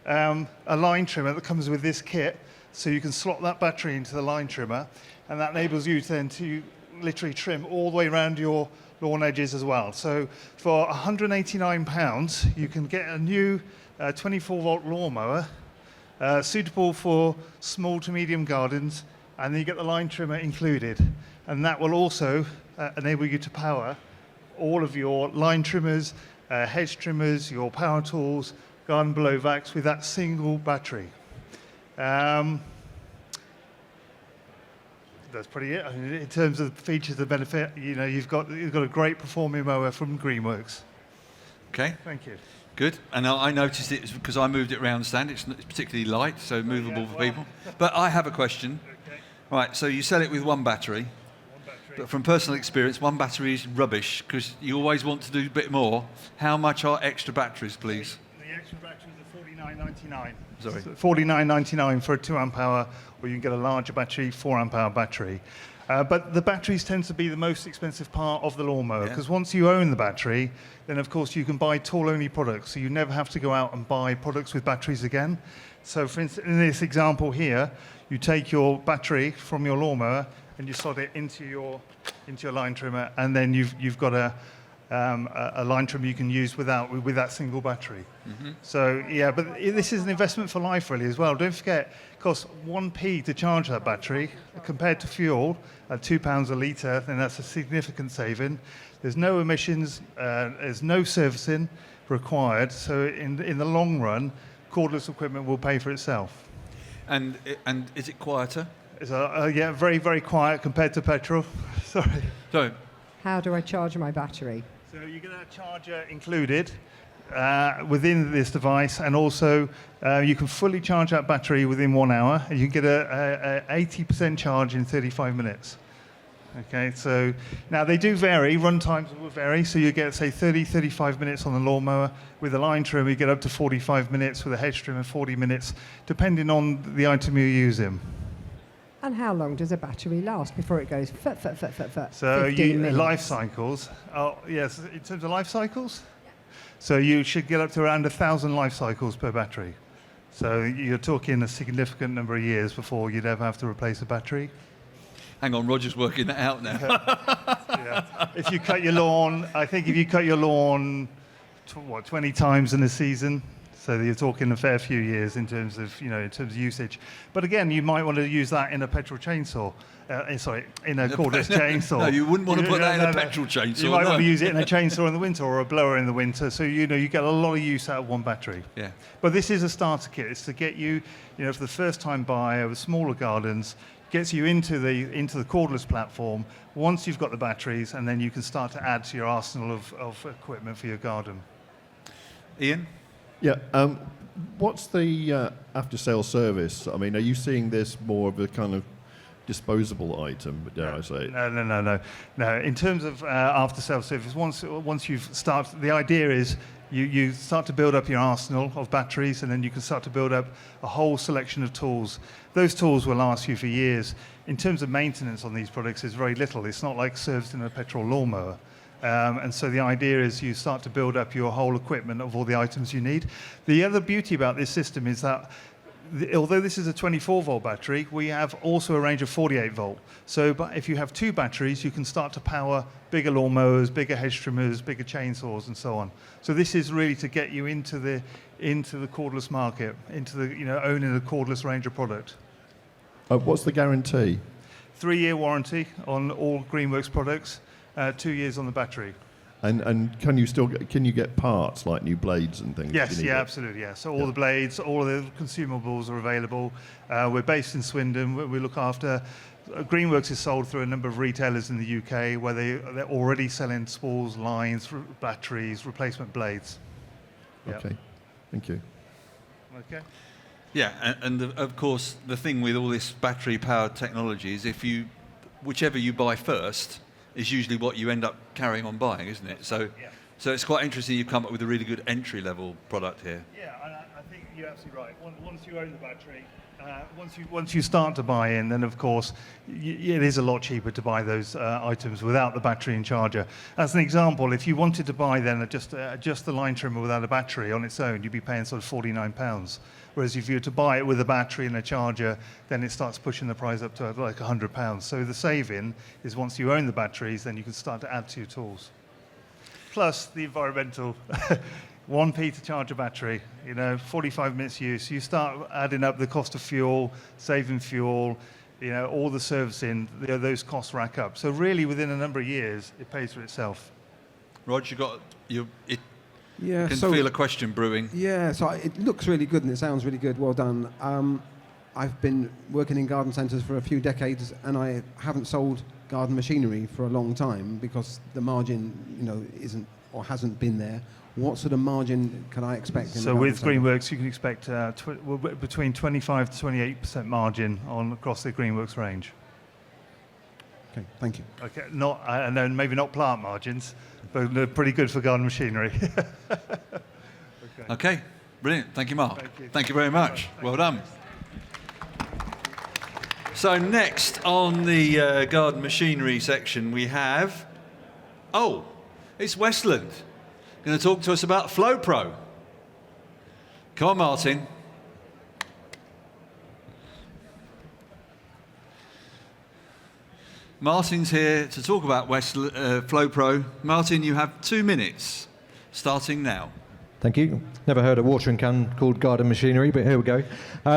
a line trimmer that comes with this kit, so you can slot that battery into the line trimmer, and that enables you then to literally trim all the way around your lawn edges as well. So for £189, you can get a new 24-volt lawnmower suitable for small to medium gardens, and then you get the line trimmer included. And that will also enable you to power all of your line trimmers, hedge trimmers, your power tools, garden blow vacs with that single battery. That's pretty it. I mean, in terms of the features and benefit, you know, you've got a great performing mower from Greenworks. Okay. Thank you. Good. And I noticed it because I moved it around stand. It's particularly light, so movable for people. But I have a question. Okay. Right, so you sell it with one battery. But from personal experience, one battery is rubbish because you always want to do a bit more. How much are extra batteries, please? The extra batteries are $49.99. Sorry. $49.99 for a 2 amp hour, or you can get a larger battery, 4 amp hour battery. But the batteries tend to be the most expensive part of the lawnmower, because once you own the battery, then of course you can buy tool-only products, so you never have to go out and buy products with batteries again. So for instance, in this example here, you take your battery from your lawnmower and you slot it into your line trimmer, and then you've got a line trimmer you can use with that single battery. Mm-hmm. So yeah, but this is an investment for life really as well. Don't forget, it costs 1p to charge that battery compared to fuel at £2 a litre. Then that's a significant saving. There's no emissions, there's no servicing required. So in the long run, cordless equipment will pay for itself. And is it quieter? It's yeah, very, very quiet compared to petrol. Sorry. So, how do I charge my battery? So you get a charger included within this device, and also you can fully charge that battery within 1 hour, and you can get a 80% charge in 35 minutes. Okay, so now they do vary, run times will vary, so you get, say, 35 minutes on the lawnmower. With a line trimmer, you get up to 45 minutes, with a hedge trimmer, 40 minutes, depending on the item you're using. And how long does a battery last before it goes So 15 minutes? life cycles, yes, in terms of life cycles? So you should get up to around 1,000 life cycles per battery. So you're talking a significant number of years before you'd ever have to replace a battery. Hang on, Roger's working that out now. Yeah. If you cut your lawn, I think if you cut your lawn, 20 times in a season, so you're talking a fair few years in terms of usage. But again, you might want to use that in a petrol chainsaw. In a cordless chainsaw. No, you wouldn't want to put that in a petrol chainsaw. You might want to use it in a chainsaw in the winter or a blower in the winter. So you get a lot of use out of one battery. Yeah. But this is a starter kit. It's to get you, for the first time buyer with smaller gardens, gets you into the cordless platform once you've got the batteries, and then you can start to add to your arsenal of equipment for your garden. Ian? Yeah. What's the after-sale service? I mean, are you seeing this more of a kind of disposable item, dare I say? No. In terms of after-sale service, once you've started, the idea is you start to build up your arsenal of batteries, and then you can start to build up a whole selection of tools. Those tools will last you for years. In terms of maintenance on these products, there's very little. It's not like servicing a petrol lawnmower. And so the idea is you start to build up your whole equipment of all the items you need. The other beauty about this system is that although this is a 24-volt battery, we have also a range of 48-volt. So if you have 2 batteries, you can start to power bigger lawnmowers, bigger hedge trimmers, bigger chainsaws, and so on. So this is really to get you into the cordless market, into owning a cordless range of product. What's the guarantee? 3-year warranty on all Greenworks products. 2 years on the battery. And can you get parts like new blades and things? Yes, if you need yeah, it? absolutely, yeah. So all the blades, all of the consumables are available. We're based in Swindon. We look after. Greenworks is sold through a number of retailers in the UK where they're already selling spools, lines, batteries, replacement blades. Yeah. Okay, thank you. Okay. Yeah, and of course, the thing with all this battery-powered technology is whichever you buy first is usually what you end up carrying on buying, isn't it? So it's quite interesting you've come up with a really good entry-level product here. Yeah, I think you're absolutely right. Once you own the battery, once you start to buy in, then of course it is a lot cheaper to buy those items without the battery and charger. As an example, if you wanted to buy then just the line trimmer without a battery on its own, you'd be paying sort of £49. Whereas if you were to buy it with a battery and a charger, then it starts pushing the price up to like £100. So the saving is once you own the batteries, then you can start to add to your tools. Plus the environmental, 1p to charge a battery, 45 minutes use. You start adding up the cost of fuel, saving fuel, all the servicing, those costs rack up. So really within a number of years, it pays for itself. Rog, you Yeah, can so feel a question brewing. Yeah, so it looks really good and it sounds really good. Well done. I've been working in garden centres for a few decades, and I haven't sold garden machinery for a long time because the margin, isn't or hasn't been there. What sort of margin can I expect? So with Greenworks, you can expect between 25 to 28% margin across the Greenworks range. Okay, thank you. Okay, I know maybe not plant margins, but they're pretty good for garden machinery. Okay, brilliant. Thank you, Mark. Thank you very much. Well done. So next on the garden machinery section we have, it's Westland. Going to talk to us about FlowPro. Come on, Martin. Martin's here to talk about FlowPro. Martin, you have 2 minutes, starting now. Thank you. Never heard a watering can called garden machinery, but here we go.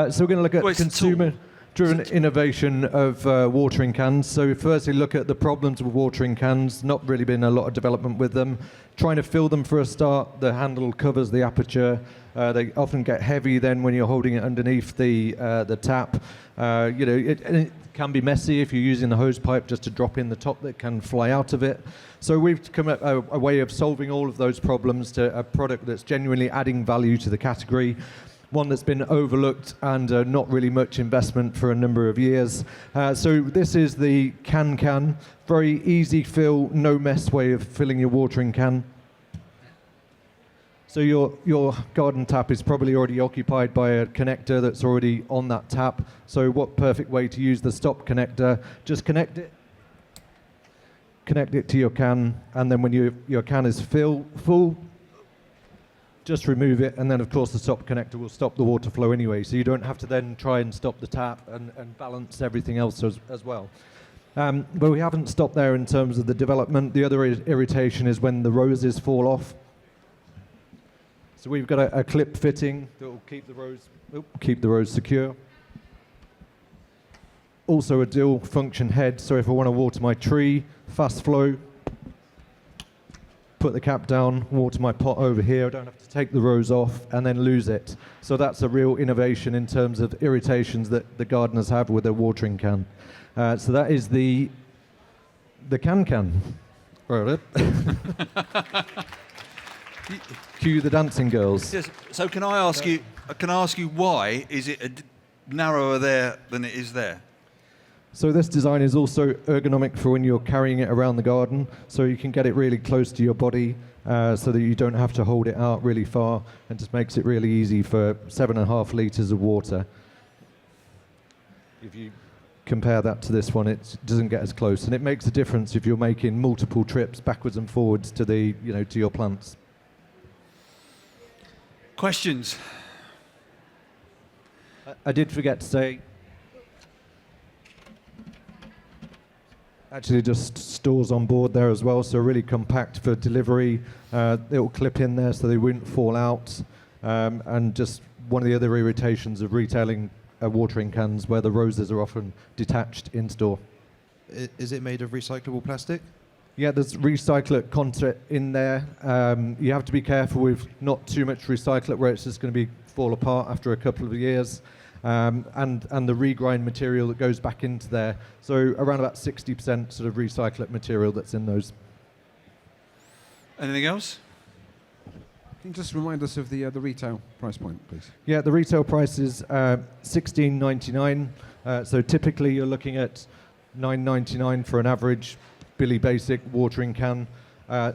So we're going to look at consumer-driven innovation of watering cans. So firstly, look at the problems with watering cans. Not really been a lot of development with them. Trying to fill them for a start. The handle covers the aperture. They often get heavy then when you're holding it underneath the tap. It can be messy if you're using the hose pipe just to drop in the top that can fly out of it. So we've come up a way of solving all of those problems to a product that's genuinely adding value to the category. One that's been overlooked and not really much investment for a number of years. So this is the can. Very easy fill, no mess way of filling your watering can. So your garden tap is probably already occupied by a connector that's already on that tap. So what perfect way to use the stop connector? Just connect it to your can, and then when your can is full, just remove it, and then of course the stop connector will stop the water flow anyway, so you don't have to then try and stop the tap and balance everything else as well. But we haven't stopped there in terms of the development. The other irritation is when the roses fall off. So we've got a clip fitting that will keep the rose secure. Also a dual function head, so if I want to water my tree, fast flow, put the cap down, water my pot over here, I don't have to take the rose off and then lose it. So that's a real innovation in terms of irritations that the gardeners have with their watering can. So that is the can. Cue the dancing girls. Yes. So can I ask you why is it narrower there than it is there? So this design is also ergonomic for when you're carrying it around the garden, so you can get it really close to your body so that you don't have to hold it out really far, and just makes it really easy for 7.5 litres of water. If you compare that to this one, it doesn't get as close, and it makes a difference if you're making multiple trips backwards and forwards to to your plants. Questions? I did forget to say, actually just stores on board there as well, so really compact for delivery. It will clip in there so they won't fall out. And just one of the other irritations of retailing watering cans where the roses are often detached in store. Is it made of recyclable plastic? Yeah, there's recyclate content in there. You have to be careful with not too much recyclate where it's just going to fall apart after a couple of years. And the regrind material that goes back into there. So around about 60% sort of recyclate material that's in those. Anything else? Can you just remind us of the retail price point, please? Yeah, the retail price is $16.99. So typically you're looking at $9.99 for an average Billy Basic watering can.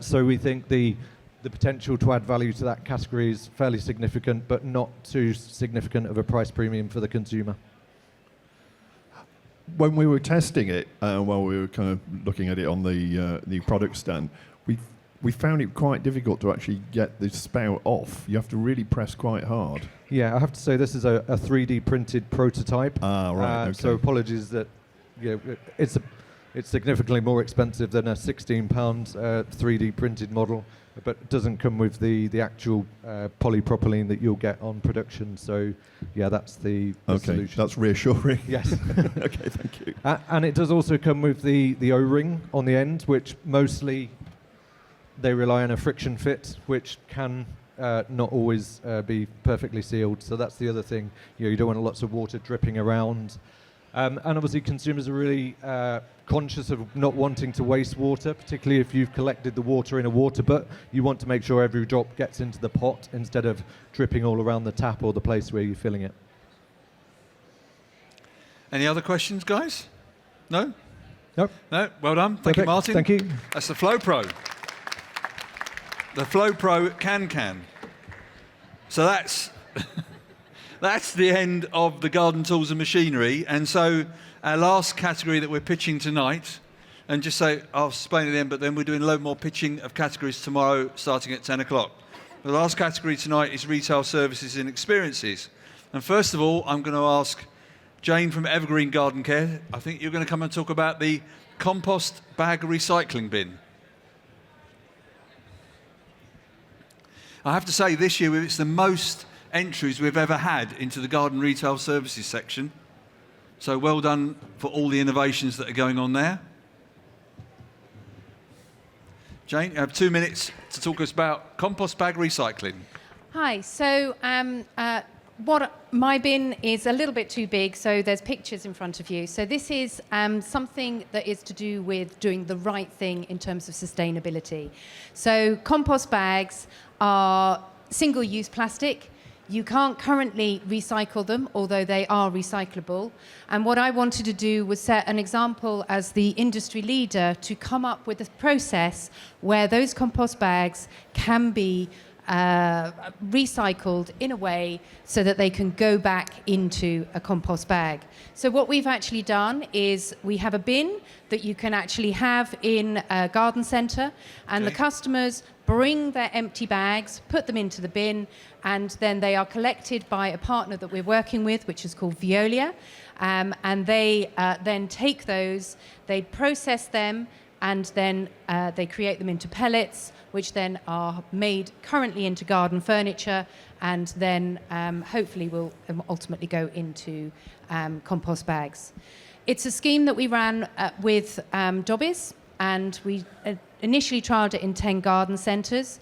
So we think the potential to add value to that category is fairly significant, but not too significant of a price premium for the consumer. When we were testing it, while we were kind of looking at it on the product stand, we found it quite difficult to actually get the spout off. You have to really press quite hard. Yeah, I have to say this is a 3D printed prototype. Ah, right. Okay. So apologies that it's significantly more expensive than a £16 3D printed model, but it doesn't come with the actual polypropylene that you'll get on production. So yeah, that's the solution. That's reassuring. Yes. Okay, thank you. And it does also come with the O-ring on the end, which mostly they rely on a friction fit, which can not always be perfectly sealed. So that's the other thing. You don't want lots of water dripping around. And obviously consumers are really conscious of not wanting to waste water, particularly if you've collected the water in a water butt. You want to make sure every drop gets into the pot instead of dripping all around the tap or the place where you're filling it. Any other questions, guys? No? Nope. No? Well done. Thank you, Martin. Thank you. That's the Flow Pro. The Flow Pro can. So that's that's the end of the garden tools and machinery. And so our last category that we're pitching tonight, and just say, I'll explain it then, but then we're doing a load more pitching of categories tomorrow starting at 10 o'clock. The last category tonight is retail services and experiences. And first of all, I'm going to ask Jane from Evergreen Garden Care, I think you're going to come and talk about the compost bag recycling bin. I have to say this year it's the most entries we've ever had into the garden retail services section. So well done for all the innovations that are going on there. Jane, you have 2 minutes to talk us about compost bag recycling. Hi, so my bin is a little bit too big, so there's pictures in front of you. So this is something that is to do with doing the right thing in terms of sustainability. So compost bags are single-use plastic. You can't currently recycle them, although they are recyclable. And what I wanted to do was set an example as the industry leader to come up with a process where those compost bags can be recycled in a way so that they can go back into a compost bag. So what we've actually done is we have a bin that you can actually have in a garden centre, and the customers bring their empty bags, put them into the bin, and then they are collected by a partner that we're working with, which is called Veolia, and they then take those, they process them, and then they create them into pellets, which then are made currently into garden furniture, and then hopefully will ultimately go into compost bags. It's a scheme that we ran with Dobbies, and we initially trialled it in 10 garden centres.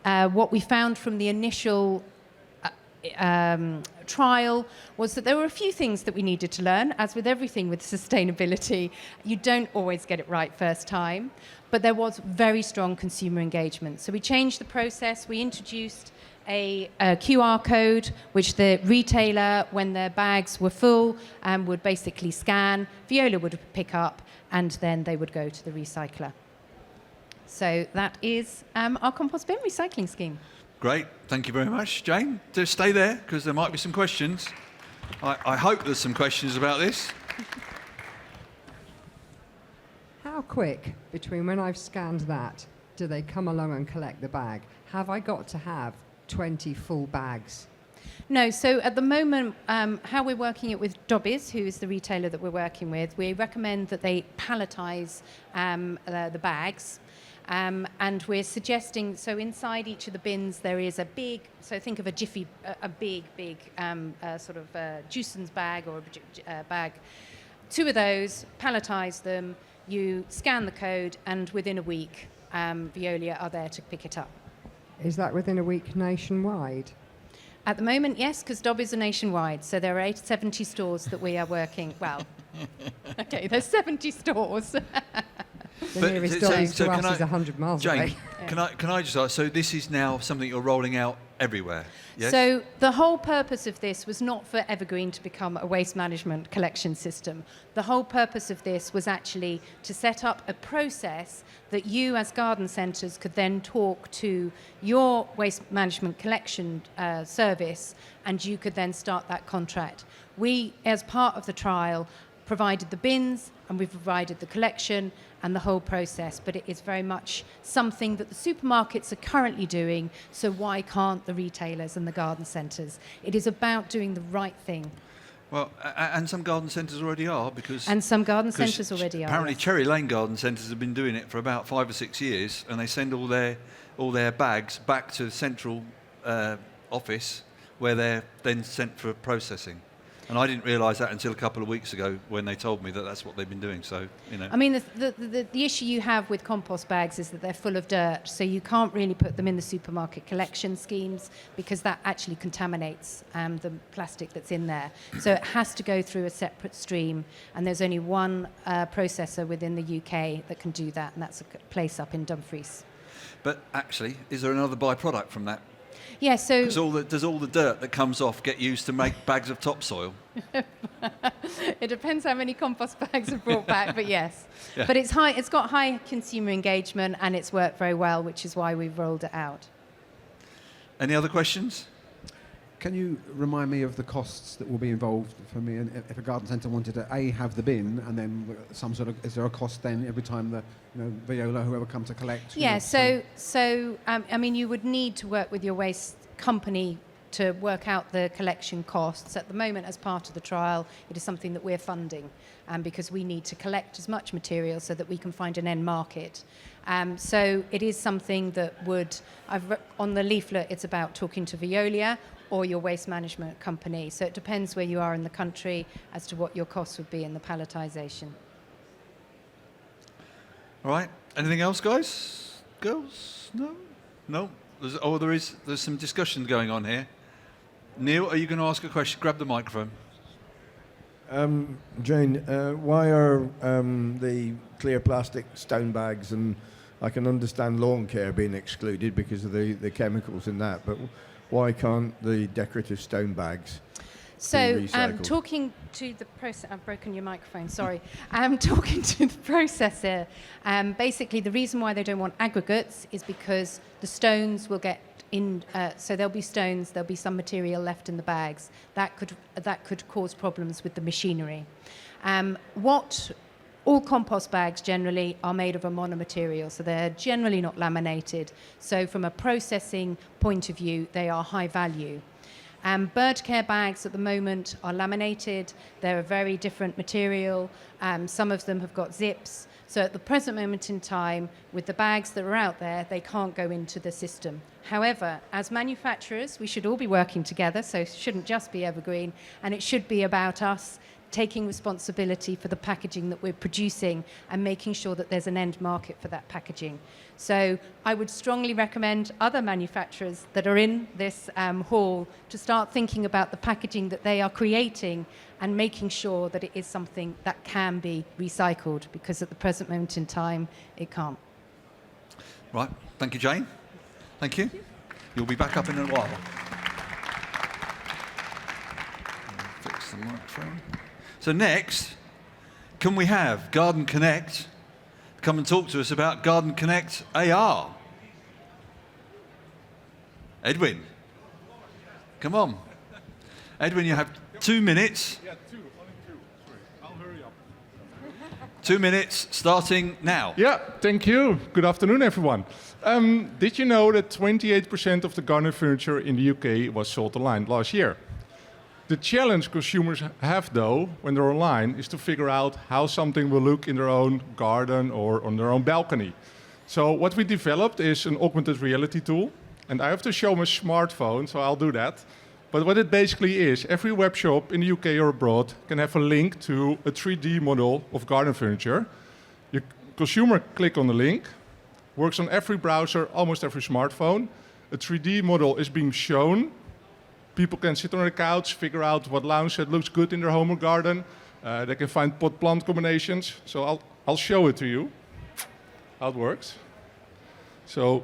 What we found from the initial trial was that there were a few things that we needed to learn. As with everything with sustainability, you don't always get it right first time, but there was very strong consumer engagement. So we changed the process. We introduced a QR code, which the retailer, when their bags were full, would basically scan. Veolia would pick up, and then they would go to the recycler. So that is our compost bin recycling scheme. Great, thank you very much. Jane, just stay there, because there might be some questions. I hope there's some questions about this. How quick between when I've scanned that do they come along and collect the bag? Have I got to have 20 full bags? No, so at the moment, how we're working it with Dobbies, who is the retailer that we're working with, we recommend that they palletise the bags. And we're suggesting, so inside each of the bins there is a big, so think of a jiffy, a big sort of Juicens bag or a bag. 2 of those, palletise them, you scan the code, and within a week, Veolia are there to pick it up. Is that within a week nationwide? At the moment, yes, because Dobbies are nationwide, so there are 70 stores that we are working. Well, okay, there's 70 stores. The nearest Dobbies to us is 100 miles Jane, away. can I just ask, so this is now something you're rolling out everywhere, yes? So the whole purpose of this was not for Evergreen to become a waste management collection system. The whole purpose of this was actually to set up a process that you as garden centres could then talk to your waste management collection service, and you could then start that contract. We, as part of the trial, provided the bins, and we've provided the collection and the whole process, but it is very much something that the supermarkets are currently doing, so why can't the retailers and the garden centres? It is about doing the right thing. Well, and some garden centres already are, because... And some garden centres already are. Apparently yes. Cherry Lane garden centres have been doing it for about 5 or 6 years, and they send all their bags back to the central office, where they're then sent for processing. And I didn't realise that until a couple of weeks ago when they told me that that's what they've been doing. So, you know. I mean, the issue you have with compost bags is that they're full of dirt, so you can't really put them in the supermarket collection schemes because that actually contaminates the plastic that's in there. So it has to go through a separate stream, and there's only one processor within the UK that can do that, and that's a place up in Dumfries. But actually, is there another byproduct from that? Yeah, so... Does all the dirt that comes off get used to make bags of topsoil? It depends how many compost bags are brought back, but yes. Yeah. But it's got high consumer engagement, and it's worked very well, which is why we've rolled it out. Any other questions? Can you remind me of the costs that will be involved for me, and if a garden centre wanted to have the bin, and then some sort of, is there a cost then every time the Veolia, whoever comes to collect? Yeah, I mean, you would need to work with your waste company to work out the collection costs. At the moment, as part of the trial, it is something that we're funding, because we need to collect as much material so that we can find an end market. So it is something that would, on the leaflet, it's about talking to Veolia or your waste management company. So it depends where you are in the country as to what your costs would be in the palletisation. All right. Anything else, guys? Girls? No? No? There's some discussion going on here. Neil, are you going to ask a question? Grab the microphone. Jane, why are the clear plastic stone bags, and I can understand lawn care being excluded because of the chemicals in that, but why can't the decorative stone bags So, be recycled? talking to the process, I've broken your microphone, sorry. Talking to the processor, basically the reason why they don't want aggregates is because the stones will get in, so there'll be stones, there'll be some material left in the bags. That could cause problems with the machinery. All compost bags generally are made of a monomaterial, so they're generally not laminated. So from a processing point of view, they are high value. Bird care bags at the moment are laminated. They're a very different material. Some of them have got zips. So at the present moment in time, with the bags that are out there, they can't go into the system. However, as manufacturers, we should all be working together, so it shouldn't just be Evergreen, and it should be about us taking responsibility for the packaging that we're producing and making sure that there's an end market for that packaging. So I would strongly recommend other manufacturers that are in this hall to start thinking about the packaging that they are creating and making sure that it is something that can be recycled, because at the present moment in time, it can't. Right. Thank you, Jane. Thank you. You'll be back up in a while. Fix the microphone. So next, can we have Garden Connect come and talk to us about Garden Connect AR? Edwin, come on. Edwin, you have 2 minutes. Yeah, only two. Sorry, I'll hurry up. 2 minutes, starting now. Yeah, thank you. Good afternoon, everyone. Did you know that 28% of the garden furniture in the UK was sold online last year? The challenge consumers have, though, when they're online, is to figure out how something will look in their own garden or on their own balcony. So what we developed is an augmented reality tool, and I have to show my smartphone, so I'll do that. But what it basically is, every web shop in the UK or abroad can have a link to a 3D model of garden furniture. You consumer click on the link, works on every browser, almost every smartphone. A 3D model is being shown. People can sit on their couch, figure out what lounge set looks good in their home or garden. They can find pot-plant combinations. So I'll show it to you, how it works. So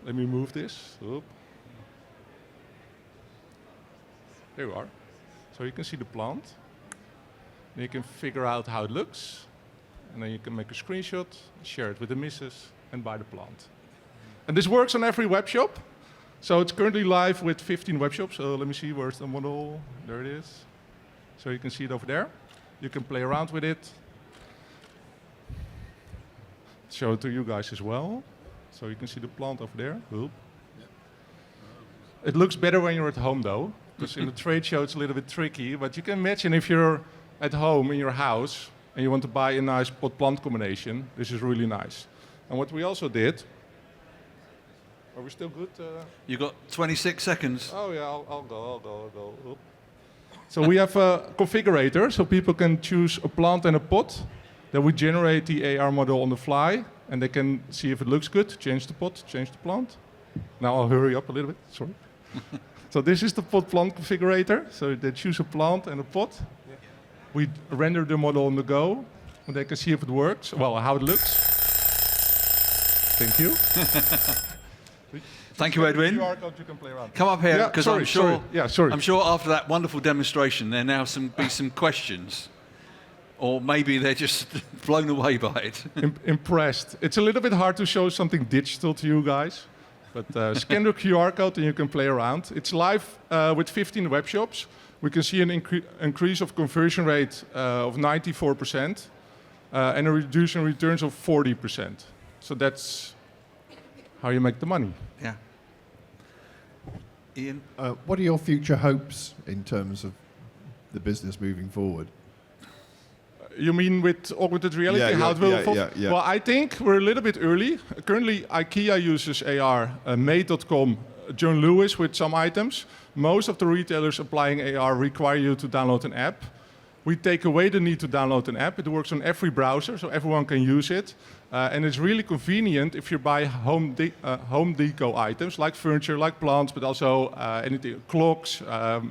let me move this. Oop. There you are. So you can see the plant. Then you can figure out how it looks. And then you can make a screenshot, share it with the missus, and buy the plant. And this works on every web shop. So it's currently live with 15 web shops. So let me see, where's the model? There it is. So you can see it over there. You can play around with it. Show it to you guys as well. So you can see the plant over there. Oop. It looks better when you're at home though, because in the trade show it's a little bit tricky. But you can imagine if you're at home in your house and you want to buy a nice pot-plant combination, this is really nice. And what we also did, are we still good? You got 26 seconds. Oh yeah, I'll go. Oop. So we have a configurator, so people can choose a plant and a pot. Then we generate the AR model on the fly, and they can see if it looks good, change the pot, change the plant. Now I'll hurry up a little bit, sorry. So this is the pot-plant configurator. So they choose a plant and a pot. Yeah. We render the model on the go, and they can see if it works, well, how it looks. Thank you. Thank you, Edwin. QR code you can play around. Come up here, because I'm sure. Sorry. Yeah, sorry. I'm sure after that wonderful demonstration, there now be some questions, or maybe they're just blown away by it. Impressed. It's a little bit hard to show something digital to you guys, but scan the QR code and you can play around. It's live with 15 web shops. We can see an increase of conversion rate of 94% and a reduction in returns of 40%. So that's how you make the money. Yeah. Ian? What are your future hopes in terms of the business moving forward? You mean with augmented reality, how it will evolve? Yeah. Well, I think we're a little bit early. Currently, IKEA uses AR, Made.com, John Lewis with some items. Most of the retailers applying AR require you to download an app. We take away the need to download an app. It works on every browser, so everyone can use it. And it's really convenient if you buy home deco items, like furniture, like plants, but also anything, clocks,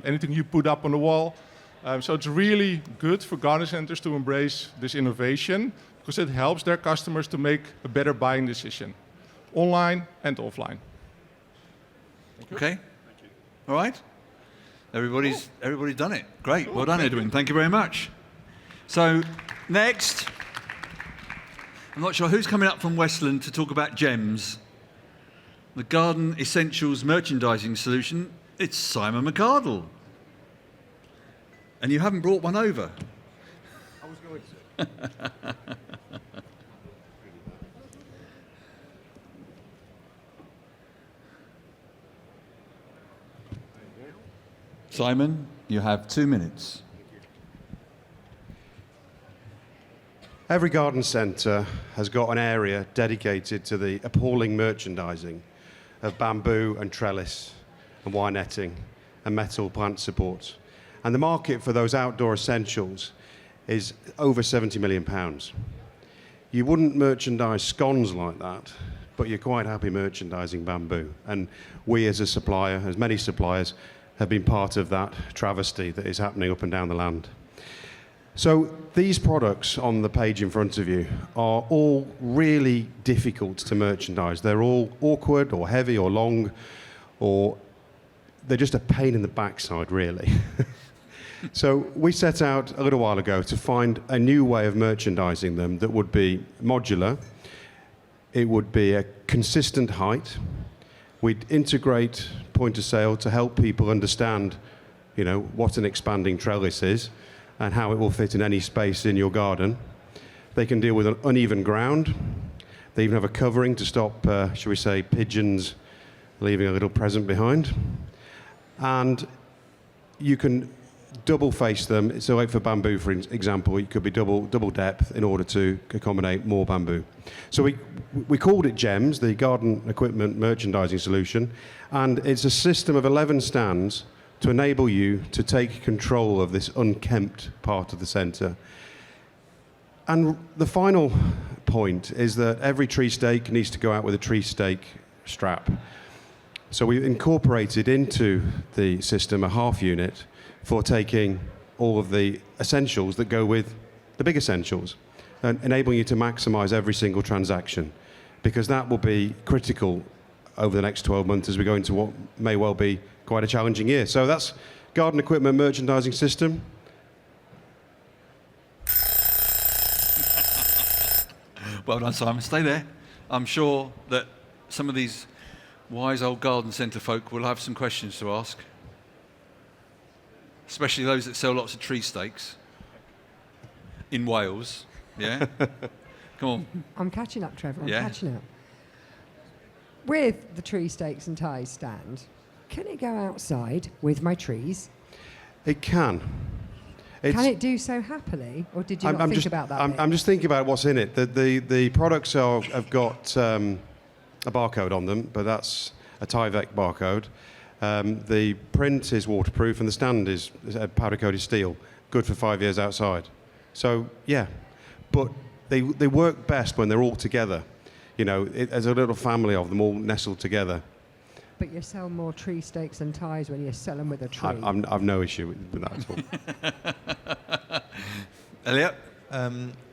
anything you put up on the wall. So it's really good for garden centers to embrace this innovation, because it helps their customers to make a better buying decision, online and offline. Okay. All right. Everybody's done it. Great. Well done, Edwin. Thank you very much. So next, I'm not sure who's coming up from Westland to talk about GEMS, the Garden Essentials merchandising solution. It's Simon McArdle. And you haven't brought one over. I was going to. Simon, you have 2 minutes. Every garden centre has got an area dedicated to the appalling merchandising of bamboo and trellis and wire netting and metal plant supports. And the market for those outdoor essentials is over £70 million. You wouldn't merchandise scones like that, but you're quite happy merchandising bamboo. And we as a supplier, as many suppliers, have been part of that travesty that is happening up and down the land. So these products on the page in front of you are all really difficult to merchandise. They're all awkward or heavy or long, or they're just a pain in the backside, really. So we set out a little while ago to find a new way of merchandising them that would be modular. It would be a consistent height. We'd integrate point of sale to help people understand, you know, what an expanding trellis is and how it will fit in any space in your garden. They can deal with an uneven ground. They even have a covering to stop, shall we say, pigeons leaving a little present behind. And you can double face them. So like for bamboo, for example, it could be double depth in order to accommodate more bamboo. So we called it GEMS, the Garden Equipment Merchandising Solution, and it's a system of 11 stands to enable you to take control of this unkempt part of the centre. And the final point is that every tree stake needs to go out with a tree stake strap. So we incorporated into the system a half unit for taking all of the essentials that go with the big essentials, and enabling you to maximize every single transaction, because that will be critical over the next 12 months as we go into what may well be quite a challenging year. So that's garden equipment merchandising system. Well done, Simon. Stay there. I'm sure that some of these wise old garden centre folk will have some questions to ask, especially those that sell lots of tree stakes in Wales. Yeah? Come on. I'm catching up, Trevor. I'm Yeah. catching up. With the tree stakes and ties stand, can it go outside with my trees? It can. Can it do so happily, or did you not think about that? I'm just thinking about what's in it. The products have got a barcode on them, but that's a Tyvek barcode. The print is waterproof, and the stand is powder-coated steel, good for 5 years outside. So, yeah. But they work best when they're all together. You know, there's a little family of them all nestled together. But you sell more tree stakes and ties when you sell them with a tree. I've no issue with that at all. Elliot?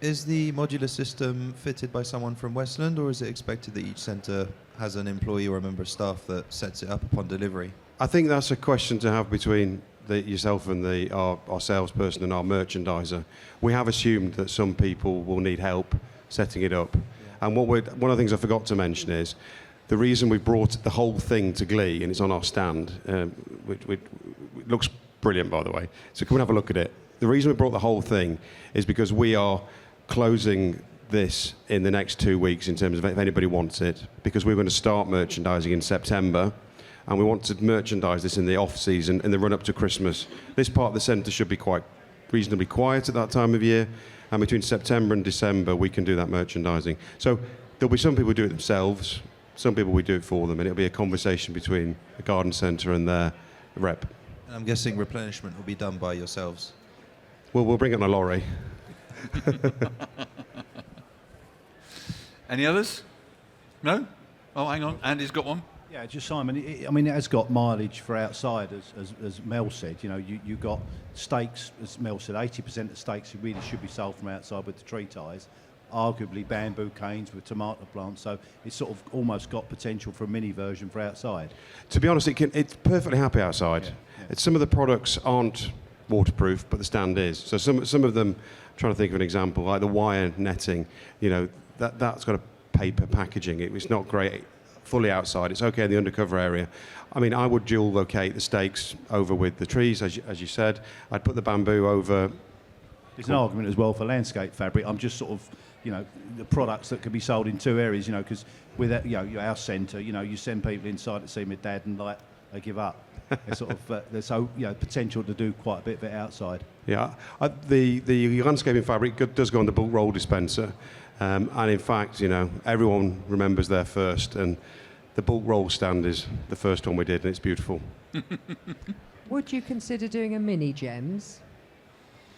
Is the modular system fitted by someone from Westland, or is it expected that each centre has an employee or a member of staff that sets it up upon delivery? I think that's a question to have between yourself and our salesperson and our merchandiser. We have assumed that some people will need help setting it up. And one of the things I forgot to mention is the reason we brought the whole thing to Glee, and it's on our stand, which looks brilliant, by the way. So come and have a look at it. The reason we brought the whole thing is because we are closing this in the next 2 weeks in terms of if anybody wants it, because we're going to start merchandising in September, and we want to merchandise this in the off-season, in the run-up to Christmas. This part of the centre should be quite reasonably quiet at that time of year, and between September and December, we can do that merchandising. So there'll be some people who do it themselves, some people we do it for them, and it'll be a conversation between the garden centre and their rep. And I'm guessing replenishment will be done by yourselves. Well, we'll bring it on a lorry. Any others? No? Oh, hang on. Andy's got one. Yeah, just Simon. I mean, it has got mileage for outside, as Mel said. You know, you've got stakes, as Mel said, 80% of stakes really should be sold from outside with the tree ties. Arguably bamboo canes with tomato plants, so it's sort of almost got potential for a mini version for outside. To be honest, it's perfectly happy outside. Yeah. Some of the products aren't waterproof, but the stand is. So some of them, I'm trying to think of an example, like the wire netting, you know, that's got a paper packaging. It's not great fully outside. It's okay in the undercover area. I mean, I would dual locate the stakes over with the trees, as you said. I'd put the bamboo over. There's an argument as well for landscape fabric. I'm just sort of, you know, the products that could be sold in two areas, you know, because with, you know, our centre, you know, you send people inside to see my dad and, like, they give up. They're sort of, there's so, you know, potential to do quite a bit of it outside. Yeah, the landscaping fabric does go on the bulk roll dispenser. And in fact, you know, everyone remembers their first, and the bulk roll stand is the first one we did, and it's beautiful. Would you consider doing a mini gems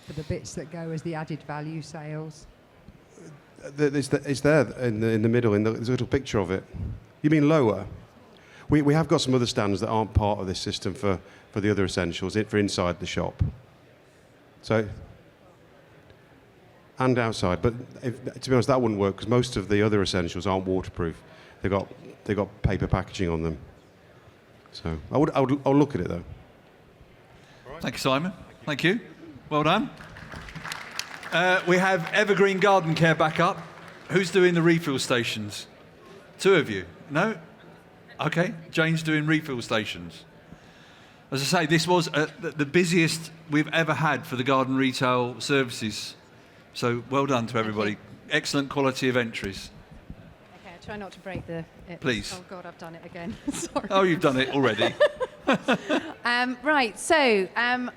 for the bits that go as the added value sales? It's there in the middle, there's a little picture of it. You mean lower? We have got some other stands that aren't part of this system for the other essentials, for inside the shop. So, and outside, but to be honest, that wouldn't work because most of the other essentials aren't waterproof. They've got paper packaging on them. So I'll look at it though. Thank you, Simon. Thank you. Well done. We have Evergreen Garden Care back up. Who's doing the refill stations? Two of you? No? Okay. Jane's doing refill stations. As I say, this was the busiest we've ever had for the garden retail services. So well done to everybody. Excellent quality of entries. Okay, I'll try not to break the... Please. Oh, God, I've done it again. Sorry. Oh, you've done it already. Right, so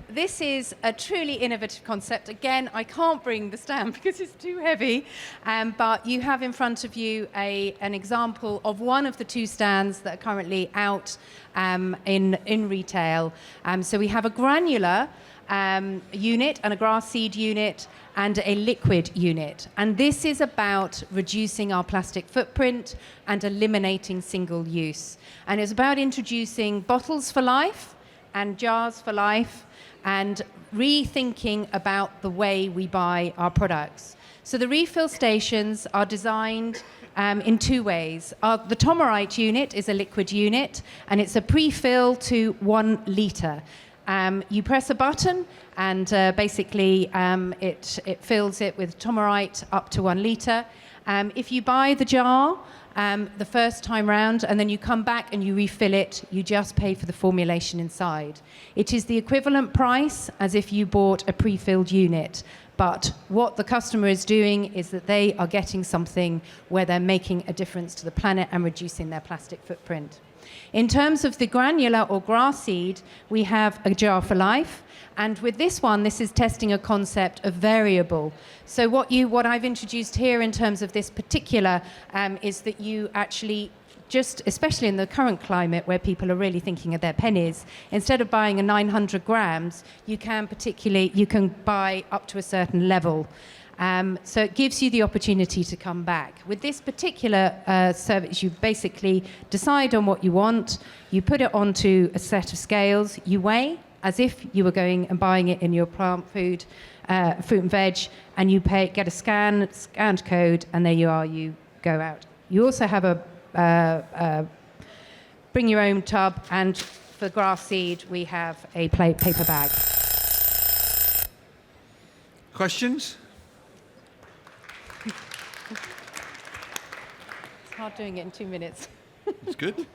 this is a truly innovative concept. Again, I can't bring the stand because it's too heavy, but you have in front of you an example of one of the two stands that are currently out in retail. So we have a granular unit and a grass seed unit and a liquid unit. And this is about reducing our plastic footprint and eliminating single use. And it's about introducing bottles for life and jars for life and rethinking about the way we buy our products. So the refill stations are designed in two ways. The Tomerite unit is a liquid unit, and it's a pre-fill to 1 litre. You press a button, and basically it fills it with Tomerite up to 1 litre. If you buy the jar the first time round, and then you come back and you refill it, you just pay for the formulation inside. It is the equivalent price as if you bought a pre-filled unit. But what the customer is doing is that they are getting something where they're making a difference to the planet and reducing their plastic footprint. In terms of the granular or grass seed, we have a jar for life. And with this one, this is testing a concept of variable. So what I've introduced here in terms of this particular is that you actually just, especially in the current climate where people are really thinking of their pennies, instead of buying a 900 grams, you can buy up to a certain level. So it gives you the opportunity to come back. With this particular service, you basically decide on what you want, you put it onto a set of scales, you weigh as if you were going and buying it in your plant food, fruit and veg, and you get a scanned code, and there you are, you go out. You also have a bring your own tub, and for grass seed, we have a paper bag. Questions? It's hard doing it in 2 minutes. It's good.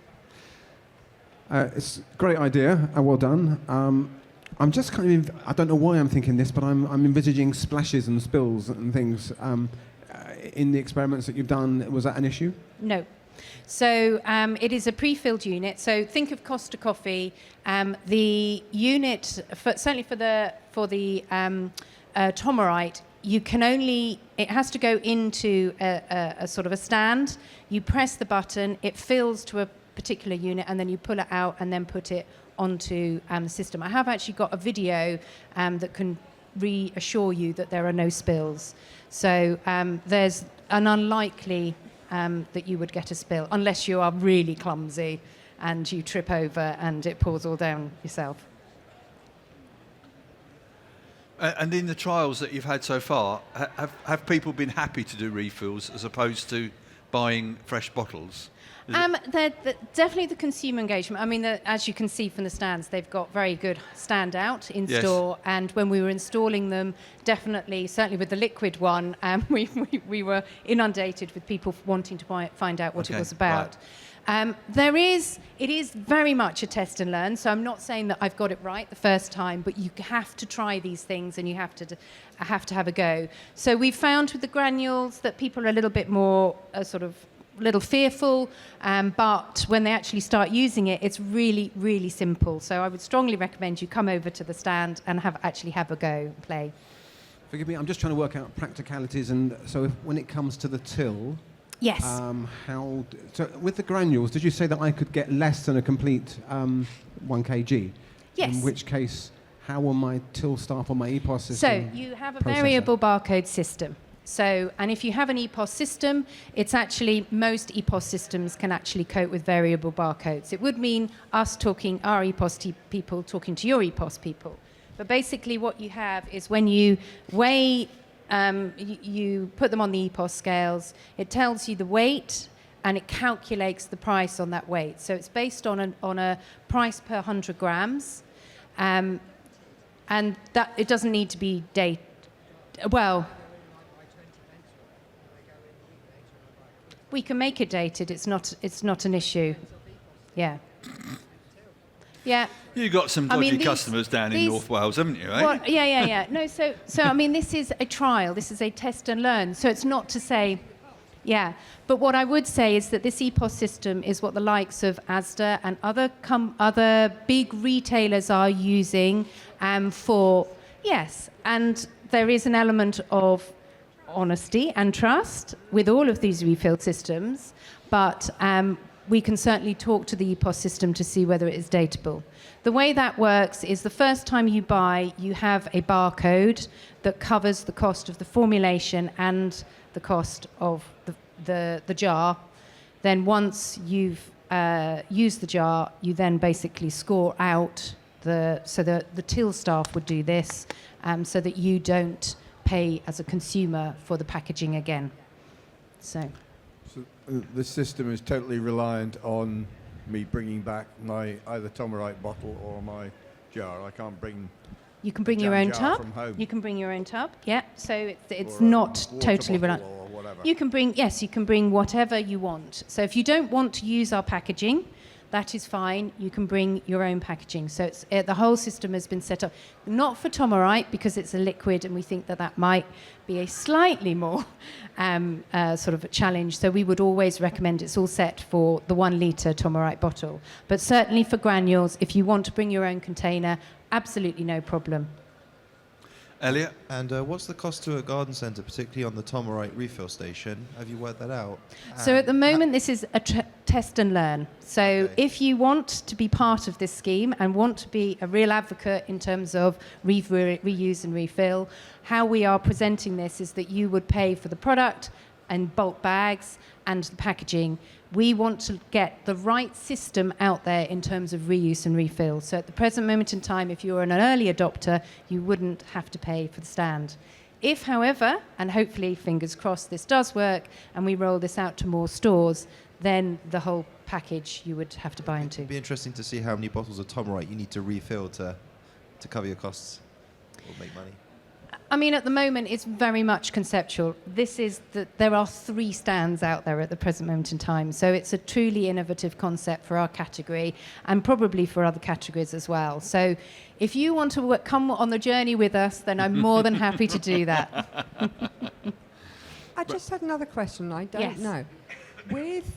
It's a great idea. Well done. I'm just kind of, I don't know why I'm thinking this, but I'm envisaging splashes and spills and things. In the experiments that you've done, was that an issue? No. So it is a pre-filled unit. So think of Costa Coffee. The unit, certainly for the Tomerite, it has to go into a sort of a stand. You press the button, it fills to a particular unit, and then you pull it out and then put it onto the system. I have actually got a video that can reassure you that there are no spills. So there's an unlikely that you would get a spill, unless you are really clumsy and you trip over and it pours all down yourself. And in the trials that you've had so far, have people been happy to do refills as opposed to buying fresh bottles? Definitely the consumer engagement. I mean, as you can see from the stands, they've got very good standout in store. And when we were installing them, definitely, certainly with the liquid one, we were inundated with people wanting to find out what it was about. Right. It is very much a test and learn. So I'm not saying that I've got it right the first time, but you have to try these things and you have to have a go. So we found with the granules that people are a little bit more sort of little fearful, but when they actually start using it, it's really, really simple. So I would strongly recommend you come over to the stand and have a go and play. Forgive me, I'm just trying to work out practicalities. And so when it comes to the till, yes. So with the granules, did you say that I could get less than a complete 1 kg? Yes. In which case, how will my till staff on my EPOS system So you have a variable barcode system. So, and if you have an EPOS system, it's actually, most EPOS systems can actually cope with variable barcodes. It would mean us talking, our EPOS people talking to your EPOS people. But basically what you have is when you weigh, you put them on the EPOS scales, it tells you the weight and it calculates the price on that weight. So it's based on a price per 100 grams. And that it doesn't need to be we can make it dated. It's not an issue. Yeah. Yeah. You've got some dodgy customers down in North Wales, haven't you, eh? Well, yeah. No, so I mean, this is a trial. This is a test and learn. So it's not to say, yeah. But what I would say is that this EPOS system is what the likes of Asda and other big retailers are using for, yes. And there is an element of honesty and trust with all of these refill systems, but we can certainly talk to the EPOS system to see whether it is datable. The way that works is the first time you buy, you have a barcode that covers the cost of the formulation and the cost of the jar. Then once you've used the jar, you then basically score out so the till staff would do this, so that you don't pay as a consumer for the packaging again. So the system is totally reliant on me bringing back my either Tomerite bottle or my jar. I can't bring. You can bring a your jam own jar tub. from home. You can bring your own tub. Yeah. So it's Or a not water totally bottle reliant. or whatever. You can bring you can bring whatever you want. So if you don't want to use our packaging, that is fine. You can bring your own packaging. So the whole system has been set up, not for Tomerite because it's a liquid, and we think that might be a slightly more sort of a challenge. So we would always recommend it's all set for the 1 litre Tomerite bottle. But certainly for granules, if you want to bring your own container, absolutely no problem. Elliot? And what's the cost to a garden centre, particularly on the Tomerite refill station? Have you worked that out? So at the moment, this is a test and learn. So if you want to be part of this scheme and want to be a real advocate in terms of reuse and refill, how we are presenting this is that you would pay for the product and bulk bags and the packaging. We want to get the right system out there in terms of reuse and refill. So at the present moment in time, if you're an early adopter, you wouldn't have to pay for the stand. If, however, and hopefully, fingers crossed, this does work and we roll this out to more stores, then the whole package you would have to buy into. It'd be interesting to see how many bottles of Tomerite you need to refill to cover your costs or make money. I mean, at the moment, it's very much conceptual. There are 3 stands out there at the present moment in time. So it's a truly innovative concept for our category and probably for other categories as well. So if you want to come on the journey with us, then I'm more than happy to do that. I just had another question. I don't Yes. know. With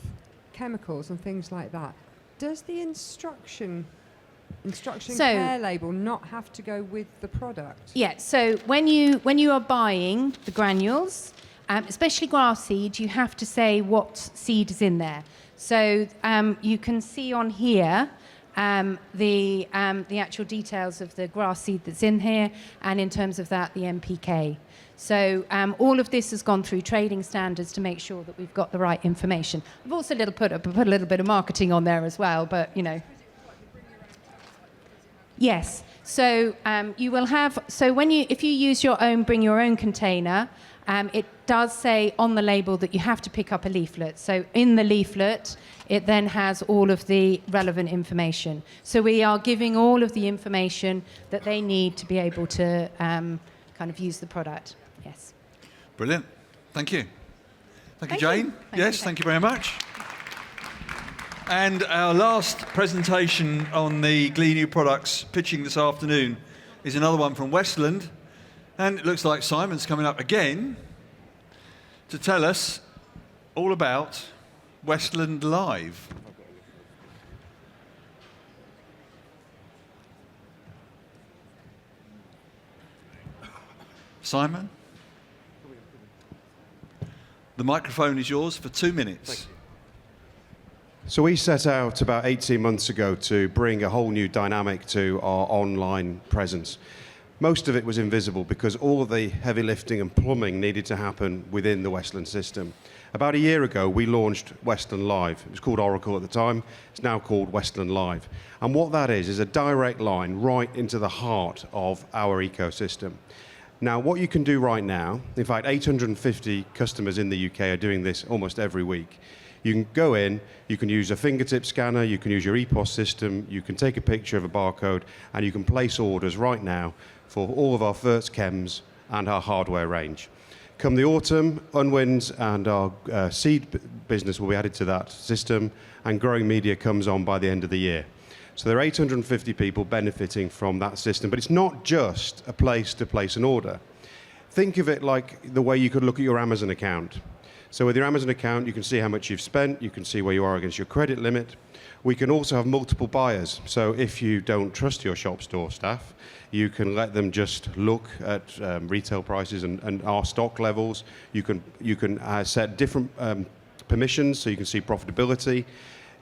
chemicals and things like that, does the instruction care label not have to go with the product? Yeah, so when you are buying the granules, especially grass seed, you have to say what seed is in there. So you can see on here the actual details of the grass seed that's in here, and in terms of that, the NPK. So all of this has gone through trading standards to make sure that we've got the right information. I've also put a little bit of marketing on there as well, but you know. Yes. So you will have. So if you use your own, bring your own container, it does say on the label that you have to pick up a leaflet. So in the leaflet, it then has all of the relevant information. So we are giving all of the information that they need to be able to kind of use the product. Yes. Brilliant. Thank you. Thank you, Thank Jane. you. Yes, thank you very much. And our last presentation on the Glee new products pitching this afternoon is another one from Westland. And it looks like Simon's coming up again to tell us all about Westland Live. Simon? The microphone is yours for 2 minutes. So we set out about 18 months ago to bring a whole new dynamic to our online presence. Most of it was invisible because all of the heavy lifting and plumbing needed to happen within the Westland system. About a year ago, we launched Westland Live. It was called Oracle at the time. It's now called Westland Live. And what that is a direct line right into the heart of our ecosystem. Now, what you can do right now, in fact, 850 customers in the UK are doing this almost every week. You can go in, you can use a fingertip scanner, you can use your EPOS system, you can take a picture of a barcode, and you can place orders right now for all of our Fertz chems and our hardware range. Come the autumn, Unwinds and our seed business will be added to that system, and growing media comes on by the end of the year. So there are 850 people benefiting from that system, but it's not just a place to place an order. Think of it like the way you could look at your Amazon account. So with your Amazon account, you can see how much you've spent, you can see where you are against your credit limit. We can also have multiple buyers. So if you don't trust your shop store staff, you can let them just look at retail prices and our stock levels. You can set different permissions so you can see profitability.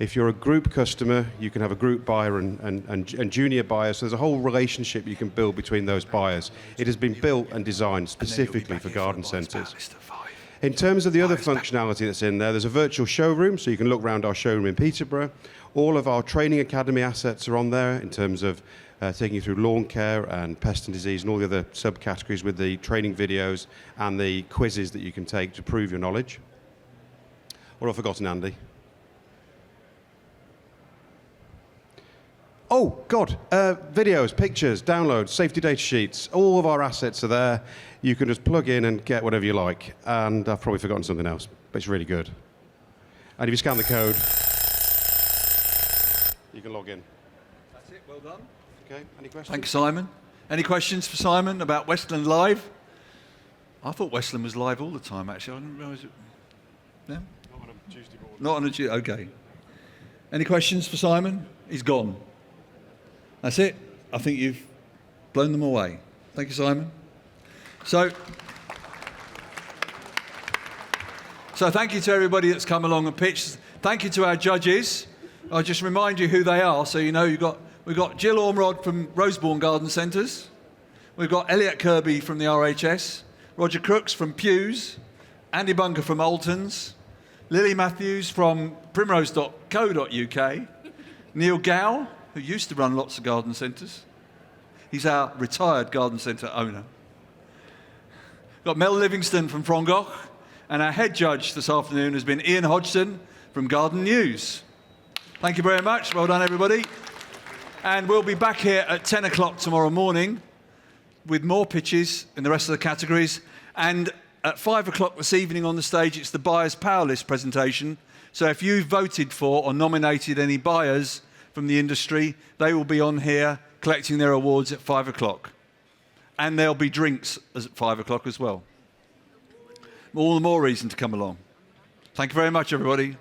If you're a group customer, you can have a group buyer and junior buyer. So there's a whole relationship you can build between those buyers. It has been built and designed specifically for garden centres. In terms of the other functionality that's in there, there's a virtual showroom, so you can look around our showroom in Peterborough. All of our training academy assets are on there in terms of taking you through lawn care and pest and disease and all the other subcategories with the training videos and the quizzes that you can take to prove your knowledge. What have I forgotten, Andy? Oh, God, videos, pictures, downloads, safety data sheets, all of our assets are there. You can just plug in and get whatever you like. And I've probably forgotten something else, but it's really good. And if you scan the code, you can log in. That's it, well done. Okay, any questions? Thank you, Simon. Any questions for Simon about Westland Live? I thought Westland was live all the time, actually. I didn't realise it. No? Not on a Tuesday morning. Not on a Tuesday, okay. Any questions for Simon? He's gone. That's it. I think you've blown them away. Thank you, Simon. So thank you to everybody that's come along and pitched. Thank you to our judges. I'll just remind you who they are, so you know we've got Jill Ormrod from Rosebourne Garden Centres. We've got Elliot Kirby from the RHS, Roger Crooks from Pew's, Andy Bunker from Alton's, Lily Matthews from primrose.co.uk, Neil Gow, who used to run lots of garden centres. He's our retired garden centre owner. Got Mel Livingston from Frongoch, and our head judge this afternoon has been Ian Hodgson from Garden News. Thank you very much. Well done, everybody. And we'll be back here at 10 o'clock tomorrow morning with more pitches in the rest of the categories. And at 5 o'clock this evening on the stage, it's the Buyers Power List presentation. So if you voted for or nominated any buyers from the industry, they will be on here collecting their awards at 5 o'clock. And there'll be drinks at 5 o'clock as well. All the more reason to come along. Thank you very much, everybody.